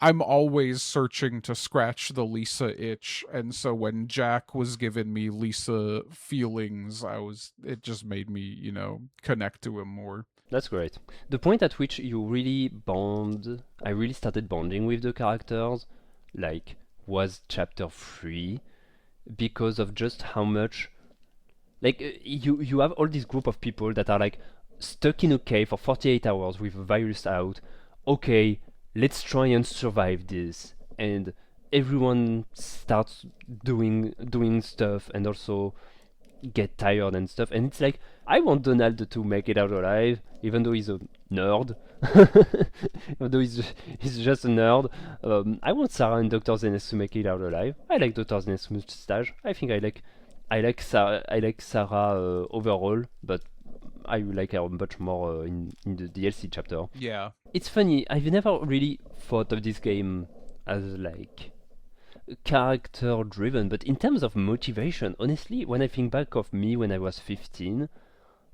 I'm always searching to scratch the Lisa itch, and so when Jack was giving me Lisa feelings, it just made me, you know, connect to him more. That's great. The point at which you really bond, I really started bonding with the characters, like, was chapter 3, because of just how much, like, you have all this group of people that are like stuck in a cave for 48 hours with a virus out. Okay, let's try and survive this, and everyone starts doing stuff and also get tired and stuff, and it's like, I want Donald to make it out alive, even though he's a nerd. Even though he's just a nerd. I want Sarah and Dr. Zenes to make it out alive. I like Dr. Zenes' mustache. I think I like Sarah overall, but I like her much more in the DLC chapter. Yeah. It's funny, I've never really thought of this game as like character driven, but in terms of motivation, honestly, when I think back of me when I was 15,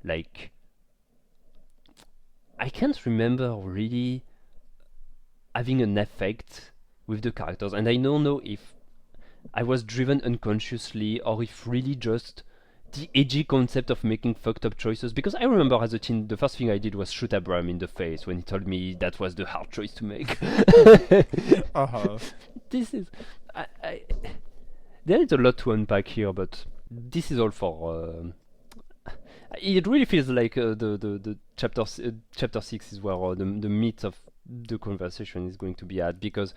like, I can't remember really having an effect with the characters, and I don't know if I was driven unconsciously, or if really just the edgy concept of making fucked up choices. Because I remember as a teen, the first thing I did was shoot Abraham in the face when he told me that was the hard choice to make. Uh-huh. This is, there is a lot to unpack here, but this is all for. It really feels like the chapter 6 is where the meat of the conversation is going to be at, because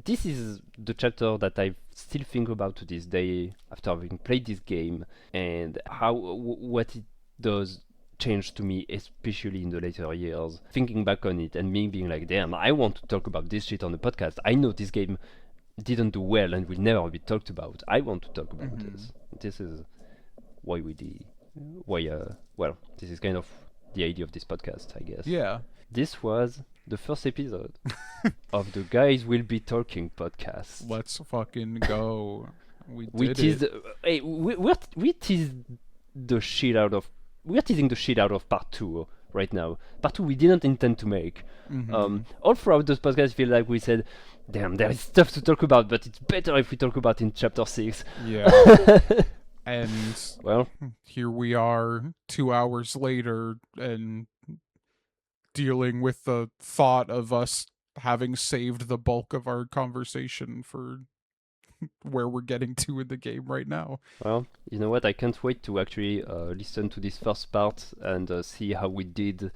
this is the chapter that I still think about to this day after having played this game, and how what it does change to me, especially in the later years. Thinking back on it and me being like, damn, I want to talk about this shit on the podcast. I know this game didn't do well and will never be talked about. I want to talk about this. This is why we did. Well, this is kind of the idea of this podcast, I guess. Yeah. This was the first episode of the Guys Will Be Talking podcast. Let's fucking go. We teased, we teased the shit out of. We're teasing the shit out of part 2 right now. Part 2 we didn't intend to make. All throughout this podcast, I feel like we said, damn, there is stuff to talk about, but it's better if we talk about in chapter 6. Yeah. And well, here we are 2 hours later and dealing with the thought of us having saved the bulk of our conversation for where we're getting to in the game right now. Well, you know what? I can't wait to actually listen to this first part and see how we did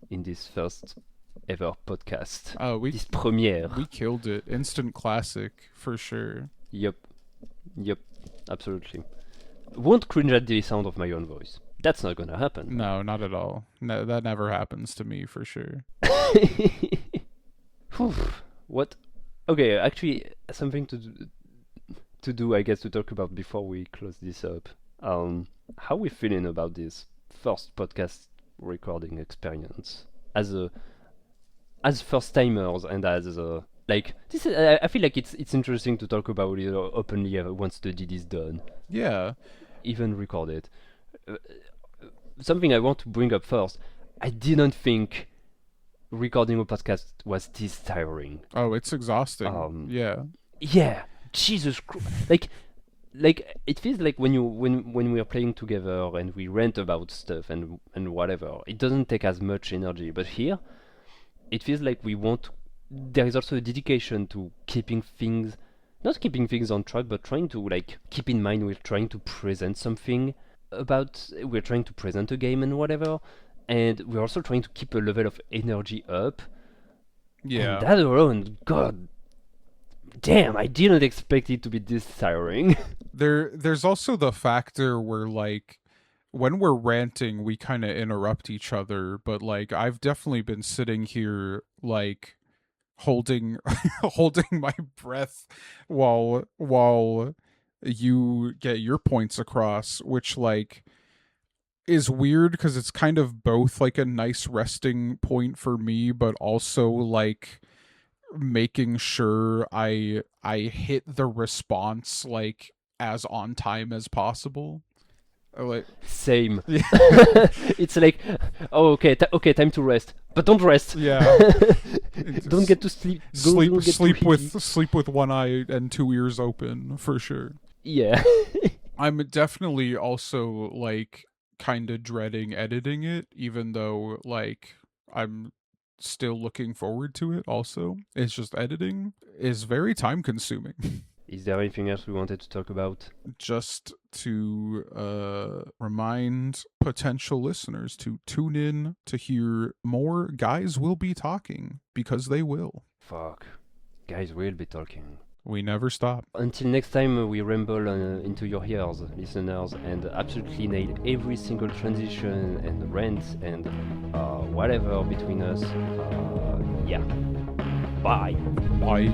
in this first ever podcast. This premiere. We killed it. Instant classic, for sure. Yep, absolutely. Won't cringe at the sound of my own voice. That's not gonna happen. No, not at all. No, that never happens to me, for sure. What? Okay, actually, something to do, I guess, to talk about before we close this up. How we feeling about this first podcast recording experience as first timers and as like this is, I feel like it's interesting to talk about it openly once the deed is done. Yeah. Even record it. Something I want to bring up first. I didn't think recording a podcast was this tiring. Oh, it's exhausting. Yeah. Yeah. Jesus Christ. Like it feels like when we are playing together and we rant about stuff and whatever, it doesn't take as much energy. But here, it feels like there is also a dedication to not keeping things on track, but trying to like keep in mind we're trying to present something we're trying to present a game and whatever, and we're also trying to keep a level of energy up. Yeah. And that alone, god damn, I didn't expect it to be this tiring. There's also the factor where like when we're ranting we kind of interrupt each other, but like I've definitely been sitting here like holding my breath while you get your points across, which like is weird because it's kind of both like a nice resting point for me, but also like making sure I hit the response like as on time as possible. Like same. It's like, oh, okay, time to rest, but don't rest. Yeah. Don't get to sleep. Sleep with one eye and 2 ears open, for sure. Yeah. I'm definitely also like kind of dreading editing it, even though like I'm still looking forward to it also. It's just editing is very time consuming. Is there anything else we wanted to talk about? Just to remind potential listeners to tune in to hear more Guys Will Be Talking, because they will. Fuck. Guys will be talking. We never stop. Until next time, we ramble into your ears, listeners, and absolutely nail every single transition and rant and whatever between us. Yeah. Bye. Bye.